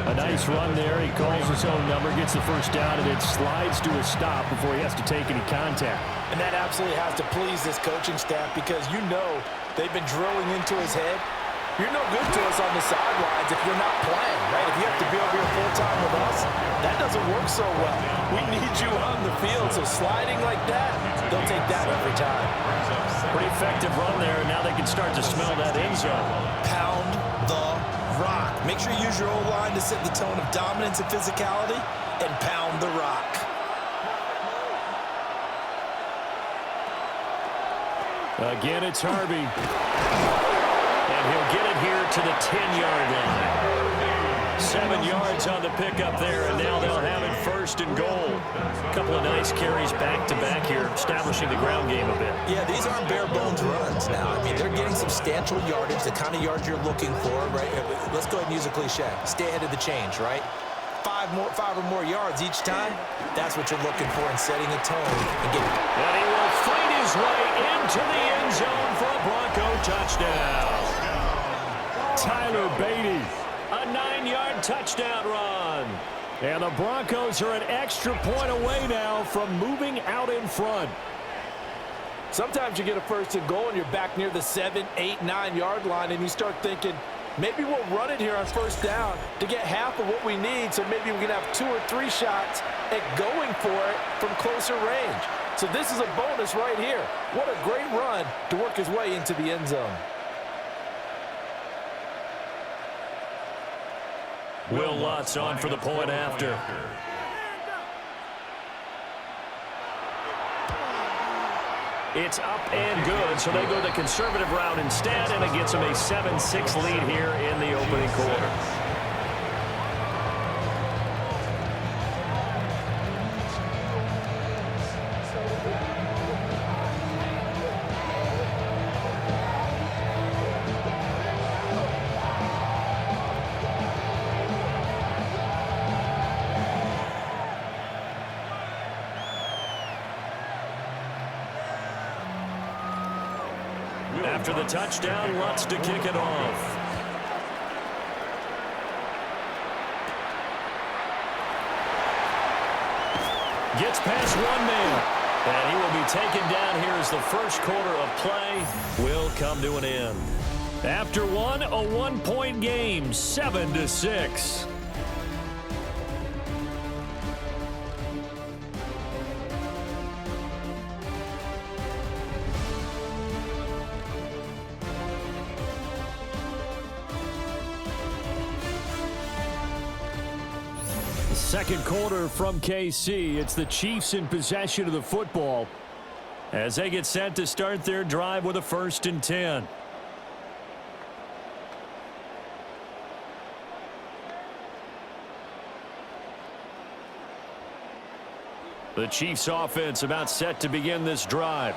A nice run there. He calls his own number, gets the first down, and it slides to a stop before he has to take any contact. And that absolutely has to please this coaching staff because you know they've been drilling into his head. You're no good to us on the sidelines if you're not playing, right? If you have to be over here full-time with us, that doesn't work so well. We need you on the field, so sliding like that, they'll take that every time. Pretty effective run there, and now they can start to smell that end zone. Pound the rock. Make sure you use your O-line to set the tone of dominance and physicality, and pound the rock. Again, it's Harvey. And he'll get it here to the 10-yard line. 7 yards on the pickup there, and now they'll have it 1st and goal. A couple of nice carries back-to-back here, establishing the ground game a bit. Yeah, these aren't bare-bones runs now. I mean, they're getting substantial yardage, the kind of yards you're looking for, right? Let's go ahead and use a cliche. Stay ahead of the change, right? 5 or more yards each time, that's what you're looking for in setting a tone. And he will fight his way into the end zone for a Bronco touchdown. Tyler Beatty, a 9-yard touchdown run. And the Broncos are an extra point away now from moving out in front. Sometimes you get a 1st and goal and you're back near the 7, 8, 9-yard line and you start thinking, maybe we'll run it here on 1st down to get half of what we need, so maybe we can have 2 or 3 shots at going for it from closer range. So this is a bonus right here. What a great run to work his way into the end zone. Will Lutz on for the point after. It's up and good, so they go the conservative route instead, and it gets them a 7-6 lead here in the opening quarter. After the touchdown, Lutz to kick it off. Gets past one man. And he will be taken down here as the first quarter of play will come to an end. After one, a 1-point game, 7-6. Second quarter from KC. It's the Chiefs in possession of the football as they get set to start their drive with a 1st and 10. The Chiefs offense about set to begin this drive.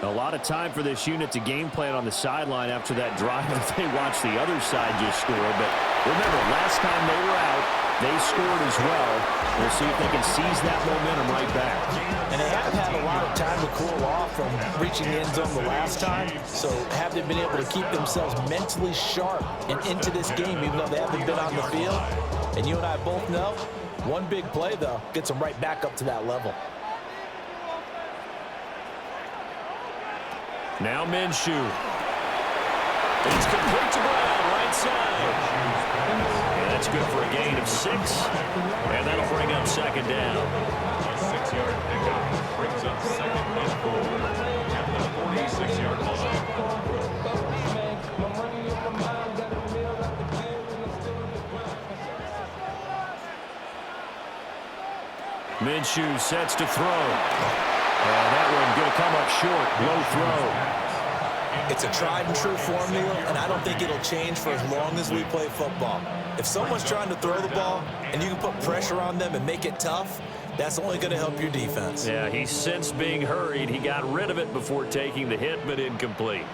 A lot of time for this unit to game plan on the sideline after that drive that they watched the other side just score. But remember, last time they were out, they scored as well. We'll see if they can seize that momentum right back. And they haven't had a lot of time to cool off from reaching the end zone the last time. So have they been able to keep themselves mentally sharp and into this game, even though they haven't been on the field? And you and I both know, one big play, though, gets them right back up to that level. Now Minshew. It's complete to Brown, right side. And that's good for a gain of 6. And that'll bring up second down. A 6-yard pickup brings up second and 4 at the 46-yard line. Minshew sets to throw. And that one going to come up short. Low throw. It's a tried and true formula, and I don't think it'll change for as long as we play football. If someone's trying to throw the ball and you can put pressure on them and make it tough, that's only going to help your defense. Yeah, he sensed being hurried. He got rid of it before taking the hit, but incomplete.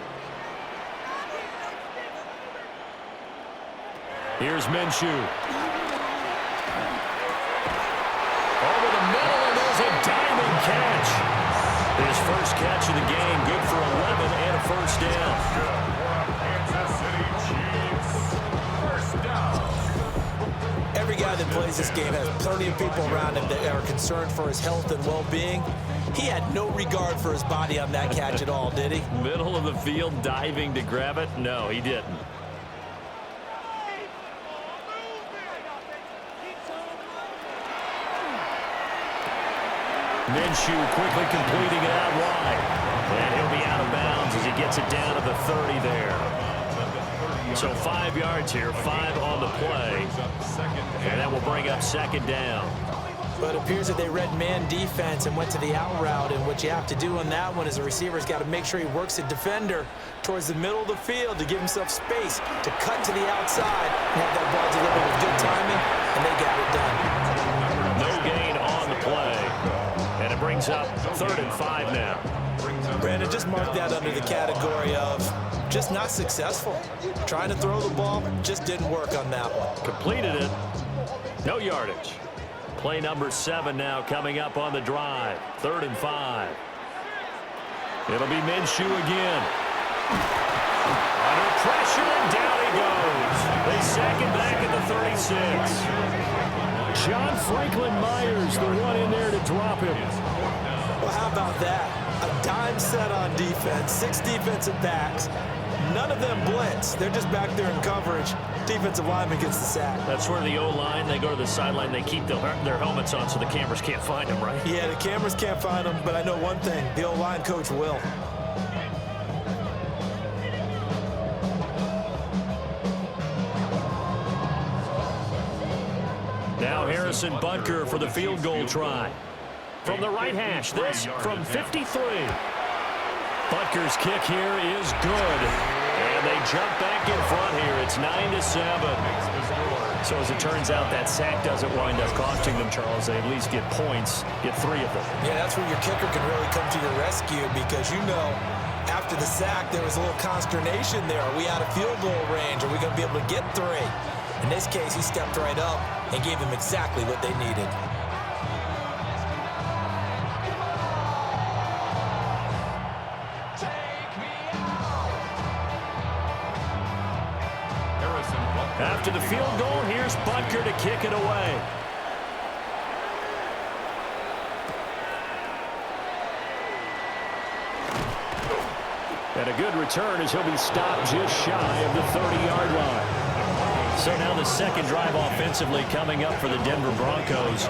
Here's Minshew. Over the middle, and there's a diving catch. His first catch of the game, good for 11 and a first down. Kansas City Chiefs, first down. Every guy that plays this game has plenty of people around him that are concerned for his health and well-being. He had no regard for his body on that catch at all, did he? Middle of the field, diving to grab it? No, he didn't. Minshew quickly completing it out wide. And he'll be out of bounds as he gets it down to the 30 there. So 5 yards here, 5 on the play. And that will bring up second down. But it appears that they read man defense and went to the out route. And what you have to do on that one is the receiver's got to make sure he works the defender towards the middle of the field to give himself space to cut to the outside and have that ball delivered with good timing. And they got it done. No gain on the play. And it brings up 3rd and 5 now. Brandon, just mark that under the category of just not successful. Trying to throw the ball just didn't work on that one. Completed it. No yardage. Play number 7 now coming up on the drive. 3rd and 5. It'll be Minshew again. Under pressure, and down he goes. They sack him back at the 36. John Franklin Myers, the one in there to drop him. Well, how about that? A dime set on defense, 6 defensive backs. None of them blitz. They're just back there in coverage. Defensive lineman gets the sack. That's where the O-line, they go to the sideline, they keep their helmets on so the cameras can't find them, right? Yeah, the cameras can't find them, but I know one thing. The O-line coach will. Now Harrison Butker for the field goal try. From the right hash, this from 53. Butker's kick here is good. And they jump back in front here. It's 9-7. So as it turns out, that sack doesn't wind up costing them, Charles. They at least get points, get 3 of them. Yeah, that's where your kicker can really come to your rescue because, you know, after the sack, there was a little consternation there. Are we out of field goal range? Are we going to be able to get 3? In this case, he stepped right up and gave them exactly what they needed. After the field goal, here's Butker to kick it away. And a good return as he'll be stopped just shy of the 30-yard line. So now the second drive offensively coming up for the Denver Broncos.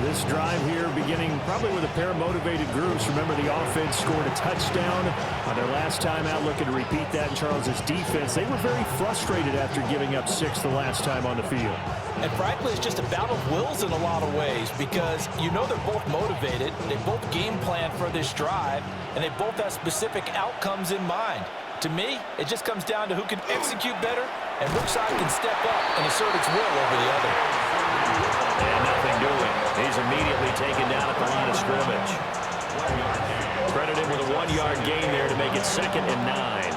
This drive here beginning probably with a pair of motivated groups. Remember, the offense scored a touchdown on their last time out, looking to repeat that in Charles's defense. They were very frustrated after giving up 6 the last time on the field. And frankly, it's just a battle of wills in a lot of ways because you know they're both motivated, they both game plan for this drive, and they both have specific outcomes in mind. To me, it just comes down to who can execute better and which side can step up and assert its will over the other. And nothing doing. He's immediately taken down at the line of scrimmage. Credited with a 1-yard gain there to make it 2nd and 9.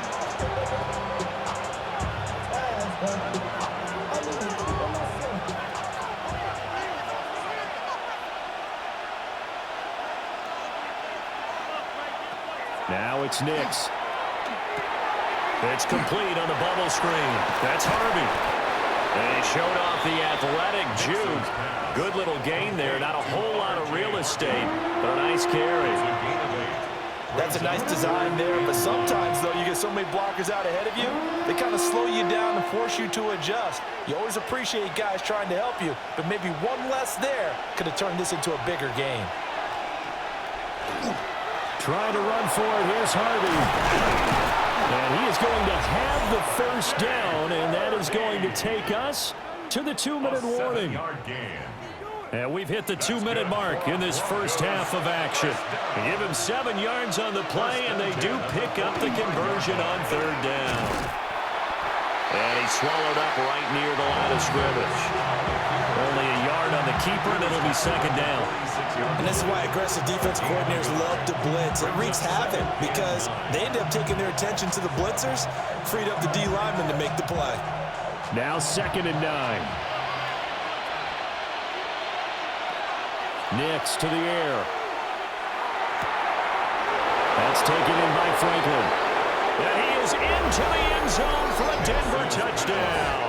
Now it's Nix. It's complete on the bubble screen. That's Harvey. And he showed off the athletic juke. Good little gain there. Not a whole lot of real estate, but a nice carry. That's a nice design there, but sometimes, though, you get so many blockers out ahead of you, they kind of slow you down and force you to adjust. You always appreciate guys trying to help you, but maybe one less there could have turned this into a bigger game. Trying to run for it, here's Harvey. And he is going to have the first down, and that is going to take us to the 2-minute warning. And we've hit the 2-minute mark in this first half of action. They give him 7 yards on the play, and they do pick up the conversion on 3rd down. And he's swallowed up right near the line of scrimmage. Only a yard on the keeper, and it'll be 2nd down. And this is why aggressive defense coordinators love to blitz. It wreaks havoc because they end up taking their attention to the blitzers, freed up the D lineman to make the play. Now 2nd and 9. Nix to the air. That's taken in by Franklin. And he is into the end zone for a Denver touchdown.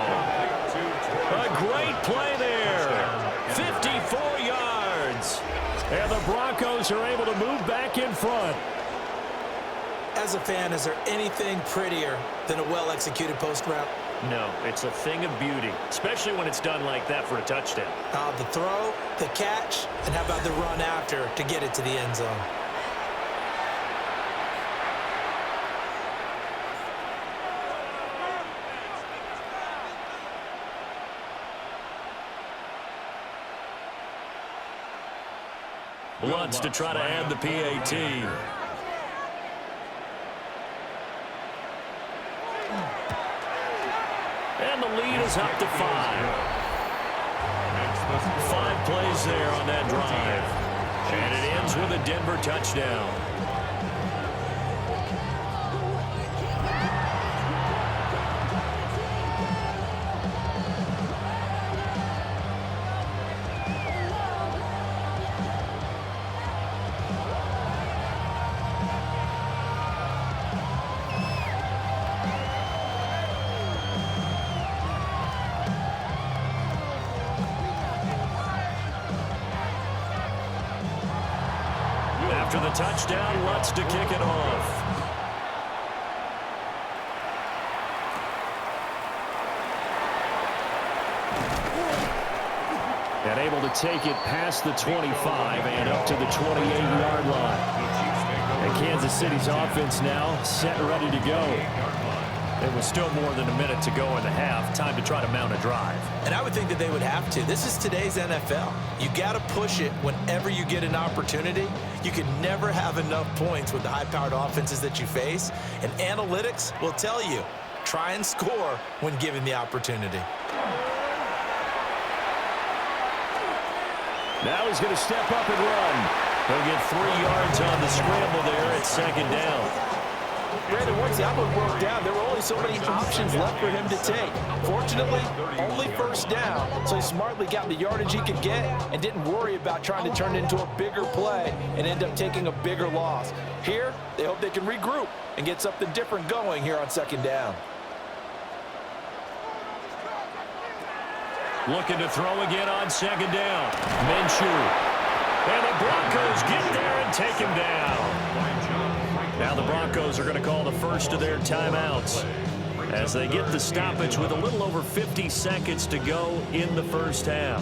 A great play there. 54 yards. And the Broncos are able to move back in front. As a fan, is there anything prettier than a well-executed post route? No, it's a thing of beauty, especially when it's done like that for a touchdown. The throw, the catch, and how about the run after to get it to the end zone? Blunts to try to add the PAT. And the lead is up to 5. 5 plays there on that drive. And it ends with a Denver touchdown. After the touchdown, Lutz to kick it off. And able to take it past the 25 and up to the 28-yard line. And Kansas City's offense now set and ready to go. There was still more than a minute to go in the half. Time to try to mount a drive. And I would think that they would have to. This is today's NFL. You got to push it whenever you get an opportunity. You can never have enough points with the high-powered offenses that you face. And analytics will tell you, try and score when given the opportunity. Now he's going to step up and run. He'll get 3 yards on the scramble there at 2nd down. Brandon, once the output broke down, there were only so many options left for him to take. Fortunately, only 1st down, so he smartly got the yardage he could get and didn't worry about trying to turn it into a bigger play and end up taking a bigger loss. Here, they hope they can regroup and get something different going here on 2nd down. Looking to throw again on 2nd down. Minshew. And the Broncos get there and take him down. Now the Broncos are going to call the first of their timeouts as they get the stoppage with a little over 50 seconds to go in the first half.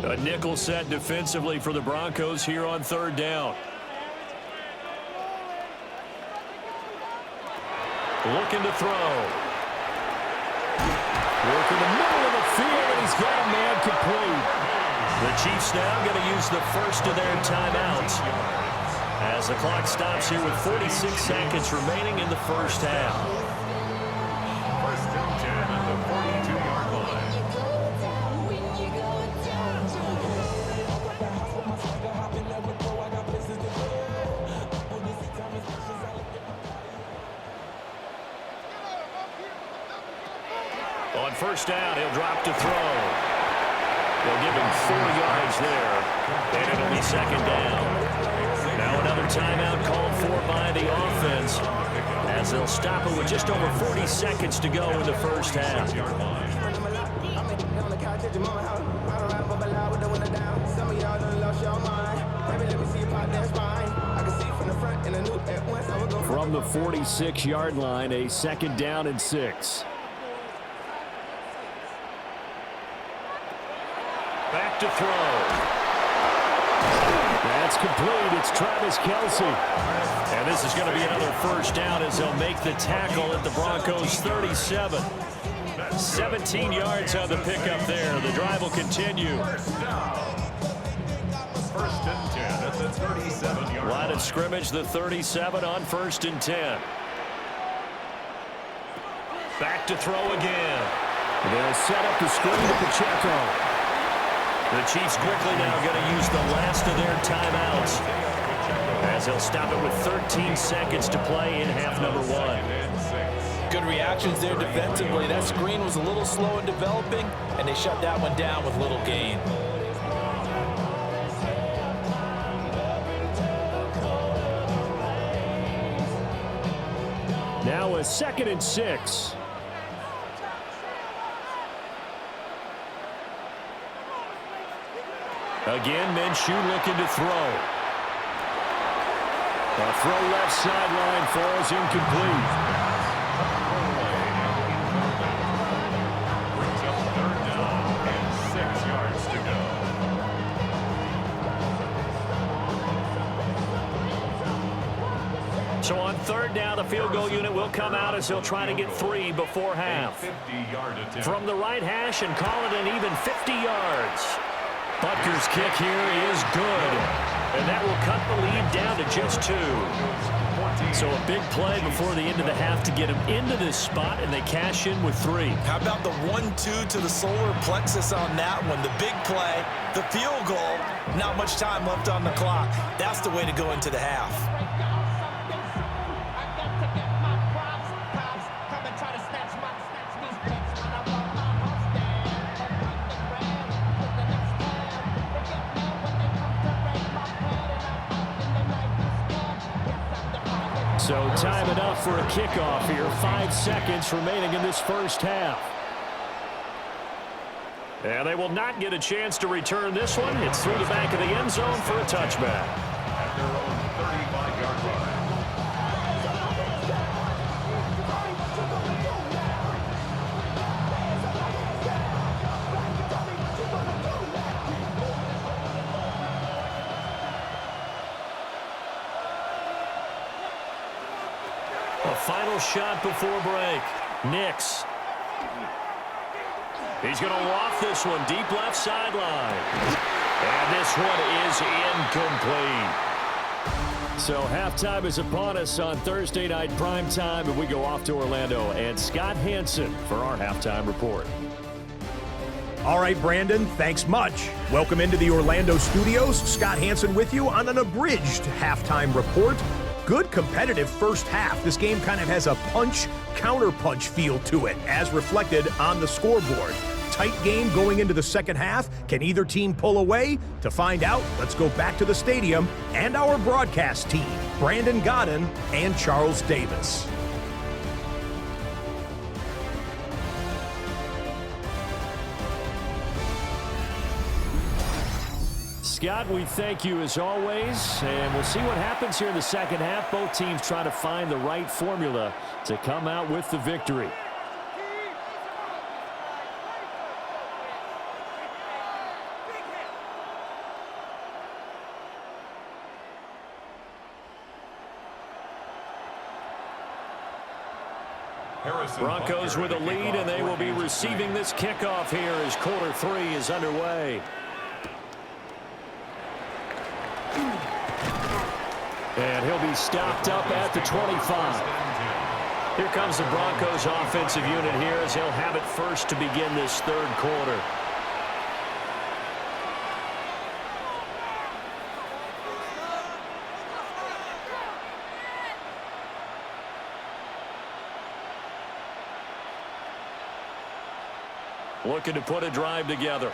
A nickel set defensively for the Broncos here on 3rd down. Looking to throw. Work in the middle of the field, and he's got a man complete. The Chiefs now going to use the first of their timeouts as the clock stops here with 46 seconds remaining in the first half. 1st and 10 at the 42-yard line. On 1st down, he'll drop to throw. They'll give him 4 yards there, and it'll be 2nd down. Now another timeout called for by the offense as as they'll stop it with just over 40 seconds to go in the first half. From the 46-yard line, a 2nd down and 6. Back to throw. That's complete. It's Travis Kelce. And this is going to be another first down as they'll make the tackle at the Broncos' 37. 17 yards on the pickup there. The drive will continue. First and 10 at the 37-yard line. Line of scrimmage, the 37 on 1st and 10. Back to throw again. They'll set up the screen to Pacheco. The Chiefs quickly now going to use the last of their timeouts as they'll stop it with 13 seconds to play in half number 1. Good reactions there defensively. That screen was a little slow in developing, and they shut that one down with little gain. Now a 2nd and 6. Again, Minshew looking to throw. A throw left sideline falls incomplete. Brings up 3rd down and 6 yards to go. So on 3rd down, the field goal unit will come out as they'll try to get 3 before half. 50-yard attempt. From the right hash and call it an even 50 yards. Butker's kick here is good, and that will cut the lead down to just 2. So a big play before the end of the half to get them into this spot, and they cash in with 3. How about the 1-2 to the solar plexus on that one? The big play, the field goal, not much time left on the clock. That's the way to go into the half. So time enough for a kickoff here. 5 seconds remaining in this first half. And they will not get a chance to return this one. It's through the back of the end zone for a touchback. At their own 35-yard line. A final shot before break. Nix. He's going to waft this one deep left sideline. And this one is incomplete. So halftime is upon us on Thursday night primetime, and we go off to Orlando. And Scott Hansen for our halftime report. All right, Brandon, thanks much. Welcome into the Orlando studios. Scott Hansen with you on an abridged halftime report. Good competitive first half. This game kind of has a punch-counter-punch feel to it, as reflected on the scoreboard. Tight game going into the second half. Can either team pull away? To find out, let's go back to the stadium and our broadcast team, Brandon Godden and Charles Davis. Scott, we thank you as always, and we'll see what happens here in the second half. Both teams trying to find the right formula to come out with the victory. Broncos with a lead, and they will be receiving this kickoff here as quarter 3 is underway. And he'll be stopped up at the 25. Here comes the Broncos offensive unit here as they'll have it first to begin this third quarter. Looking to put a drive together.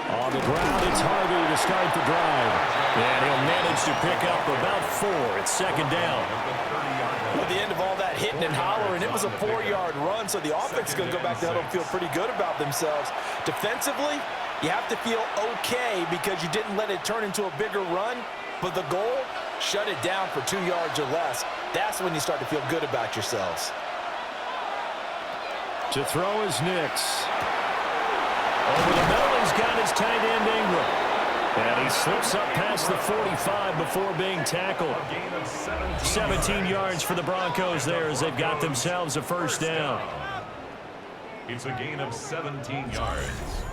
On the ground, it's Harvey to to start the drive. And he'll manage to pick up about 4. It's second down. At the end of all that hitting and hollering, it was a 4-yard run, so the offense is going to go back to huddle and feel pretty good about themselves. Defensively, you have to feel okay because you didn't let it turn into a bigger run, but the goal, shut it down for 2 yards or less. That's when you start to feel good about yourselves. To throw is Nix. Over the middle, he's got his tight end Ingram. And he slips up past the 45 before being tackled. 17 yards for the Broncos there as they've got themselves a first down. It's a gain of 17 yards.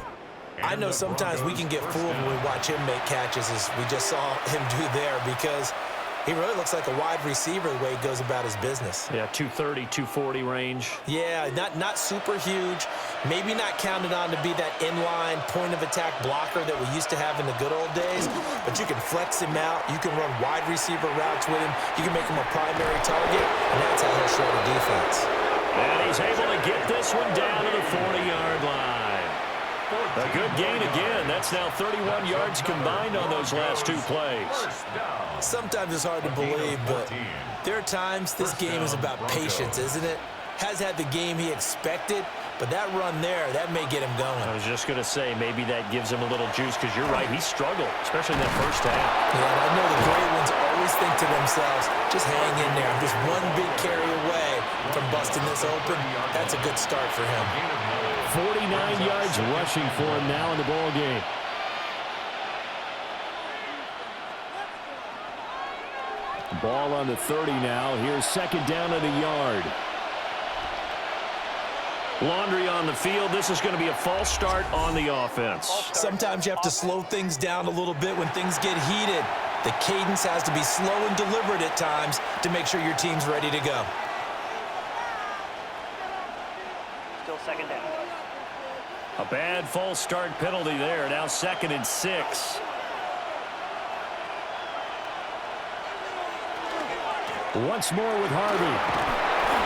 I know sometimes we can get fooled when we watch him make catches, as we just saw him do there, because he really looks like a wide receiver the way he goes about his business. Yeah, 230, 240 range. Yeah, not super huge. Maybe not counted on to be that inline point-of-attack blocker that we used to have in the good old days, but you can flex him out. You can run wide receiver routes with him. You can make him a primary target, and that's how he'll show the defense. And he's able to get this one down to the 40-yard line. A good gain again. That's now 31 yards combined on those last 2 plays. Sometimes it's hard to believe, but there are times this game is about patience, isn't it? Has had the game he expected, but that run there, that may get him going. I was just going to say, maybe that gives him a little juice, because you're right, he struggled, especially in that first half. Yeah, and I know the great ones always think to themselves, just hang in there. I'm just one big carry away from busting this open. That's a good start for him. 49 yards rushing for him now in the ball game. Ball on the 30 now. Here's second down at a yard. Laundry on the field. This is going to be a false start on the offense. Sometimes you have to slow things down a little bit when things get heated. The cadence has to be slow and deliberate at times to make sure your team's ready to go. Still second down. A bad false start penalty there. Now 2nd and 6. Once more with Harvey.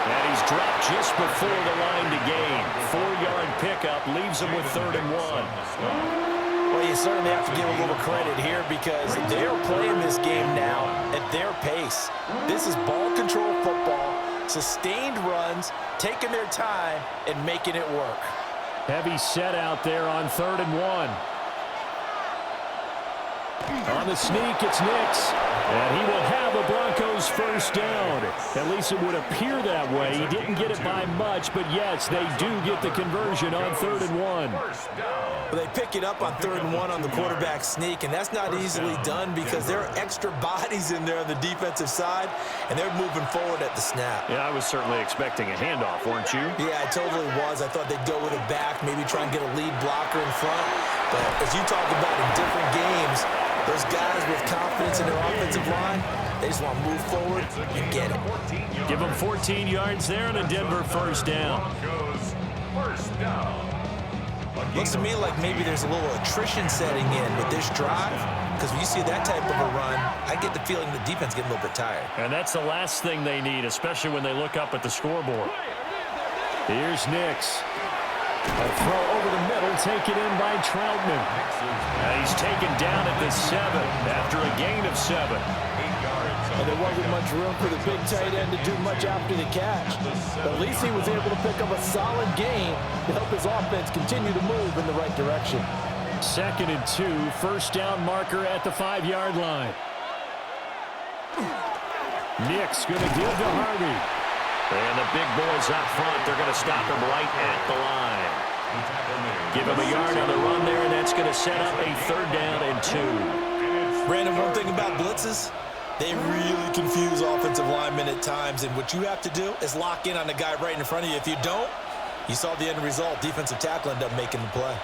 And he's dropped just before the line to gain. 4-yard pickup leaves him with 3rd and 1. Well, you certainly have to give a little credit here because they're playing this game now at their pace. This is ball control football, sustained runs, taking their time, and making it work. Heavy set out there on 3rd and 1. On the sneak, it's Nix. And he will have a Broncos first down. At least it would appear that way. He didn't get it by much, but yes, they do get the conversion on 3rd and 1. Well, they pick it up on 3rd and 1 on the quarterback sneak, and that's not easily done because there are extra bodies in there on the defensive side, and they're moving forward at the snap. Yeah, I was certainly expecting a handoff, weren't you? Yeah, I totally was. I thought they'd go with a back, maybe try and get a lead blocker in front. But as you talk about in different games, those guys with confidence in their offensive line, they just want to move forward and get it. Give them 14 yards there and a Denver first down. Looks to me like maybe there's a little attrition setting in with this drive, because when you see that type of a run, I get the feeling the defense getting a little bit tired. And that's the last thing they need, especially when they look up at the scoreboard. Here's Nix. A throw over the middle, taken in by Troutman. And he's taken down at the 7 after a gain of 7. And there wasn't much room for the big tight end to do much after the catch. But at least he was able to pick up a solid gain to help his offense continue to move in the right direction. 2nd and 2, first down marker at the 5-yard line. Nix going to give to Harvey. And the big boys up front, they're going to stop him right at the line. Give him a yard on the run there, and that's going to set up a 3rd down and 2. Brandon, one thing about blitzes, they really confuse offensive linemen at times, and what you have to do is lock in on the guy right in front of you. If you don't, you saw the end result. Defensive tackle ended up making the play.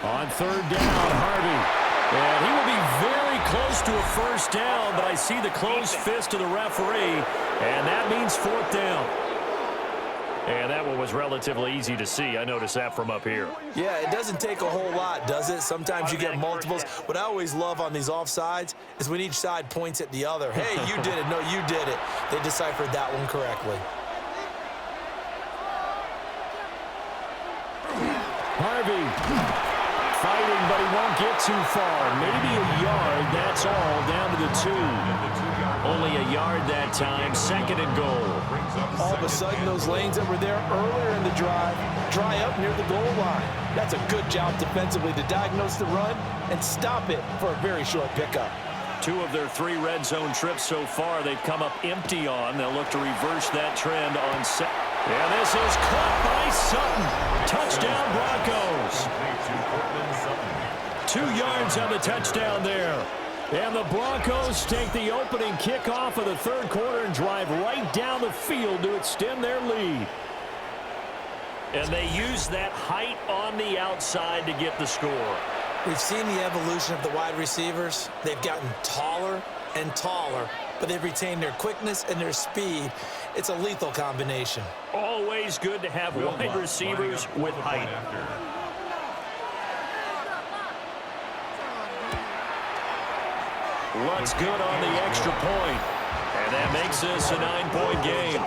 On 3rd down, Harvey. And he will be very close to a first down, but I see the closed fist of the referee, and that means 4th down. And that one was relatively easy to see. I noticed that from up here. Yeah, it doesn't take a whole lot, does it? Sometimes you get multiples. What I always love on these offsides is when each side points at the other. Hey, you did it. No, you did it. They deciphered that one correctly. Harvey fighting, but he won't get too far. Maybe a yard, that's all, down to the 2. Only a yard that time, 2nd and goal. All of a sudden, those lanes that were there earlier in the drive dry up near the goal line. That's a good job defensively to diagnose the run and stop it for a very short pickup. 2 of their 3 red zone trips so far, they've come up empty on. They'll look to reverse that trend on set. And this is caught by Sutton. Touchdown, Broncos. 2 yards on the touchdown there. And the Broncos take the opening kickoff of the 3rd quarter and drive right down the field to extend their lead. And they use that height on the outside to get the score. We've seen the evolution of the wide receivers. They've gotten taller and taller, but they've retained their quickness and their speed. It's a lethal combination. Always good to have wide receivers with height. Lutt's good on the extra point, and that makes this a 9-point game.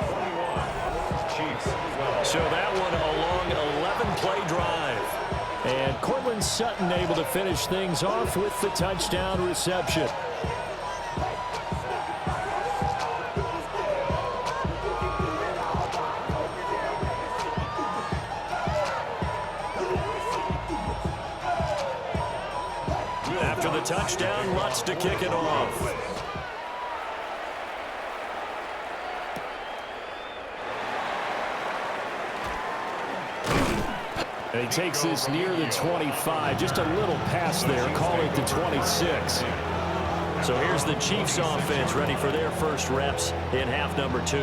So that one a long 11-play drive. And Cortland Sutton able to finish things off with the touchdown reception. After the touchdown, Lutz to kick it off. And he takes this near the 25, just a little pass there, call it the 26. So here's the Chiefs offense ready for their first reps in half number 2.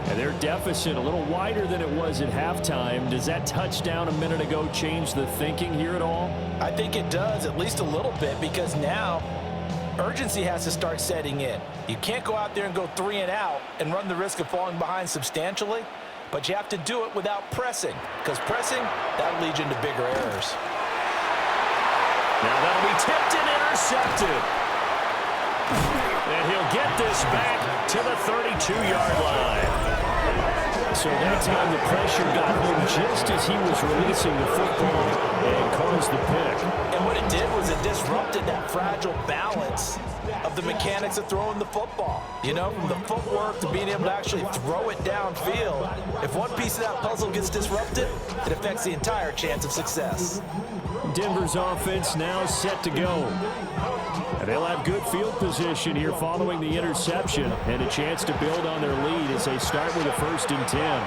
And their deficit a little wider than it was at halftime. Does that touchdown a minute ago change the thinking here at all? I think it does, at least a little bit, because now urgency has to start setting in. You can't go out there and go 3 and out and run the risk of falling behind substantially, but you have to do it without pressing, because pressing, that'll lead you into bigger errors. Now that'll be tipped and intercepted. And he'll get this back to the 32-yard line. So that time the pressure got him just as he was releasing the football and caused the pick. And what it did was it disrupted that fragile balance of the mechanics of throwing the football. You know, from the footwork to being able to actually throw it downfield. If one piece of that puzzle gets disrupted, it affects the entire chance of success. Denver's offense now set to go. And they'll have good field position here following the interception and a chance to build on their lead as they start with a 1st and 10.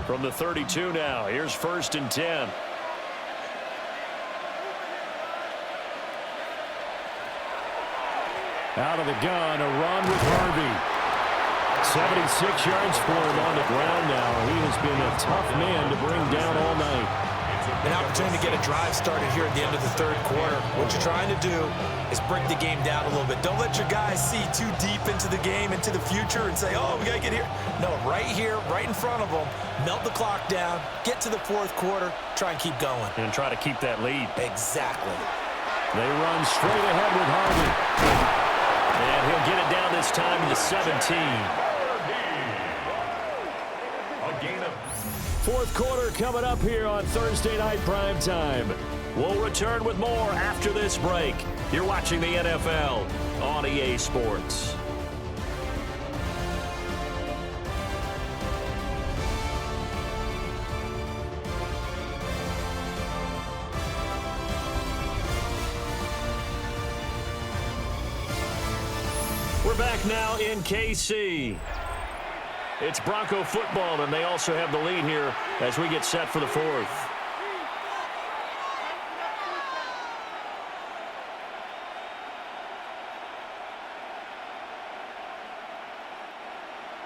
From the 32 now, here's 1st and 10. Out of the gun, a run with Harvey. 76 yards for him on the ground now. He has been a tough man to bring down all night. An opportunity to get a drive started here at the end of the 3rd quarter. What you're trying to do is break the game down a little bit. Don't let your guys see too deep into the game, into the future, and say, oh, we got to get here. No, right here, right in front of them, melt the clock down, get to the 4th quarter, try and keep going. And try to keep that lead. Exactly. They run straight ahead with Harvey. And he'll get it down this time to 17. 4th quarter coming up here on Thursday Night Prime Time. We'll return with more after this break. You're watching the NFL on EA Sports. We're back now in KC. It's Bronco football, and they also have the lead here as we get set for the 4th.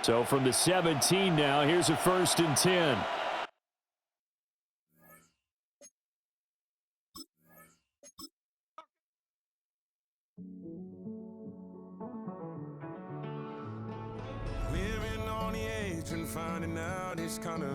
So from the 17 now, here's a 1st and 10. Living on the edge and finding out it's kind of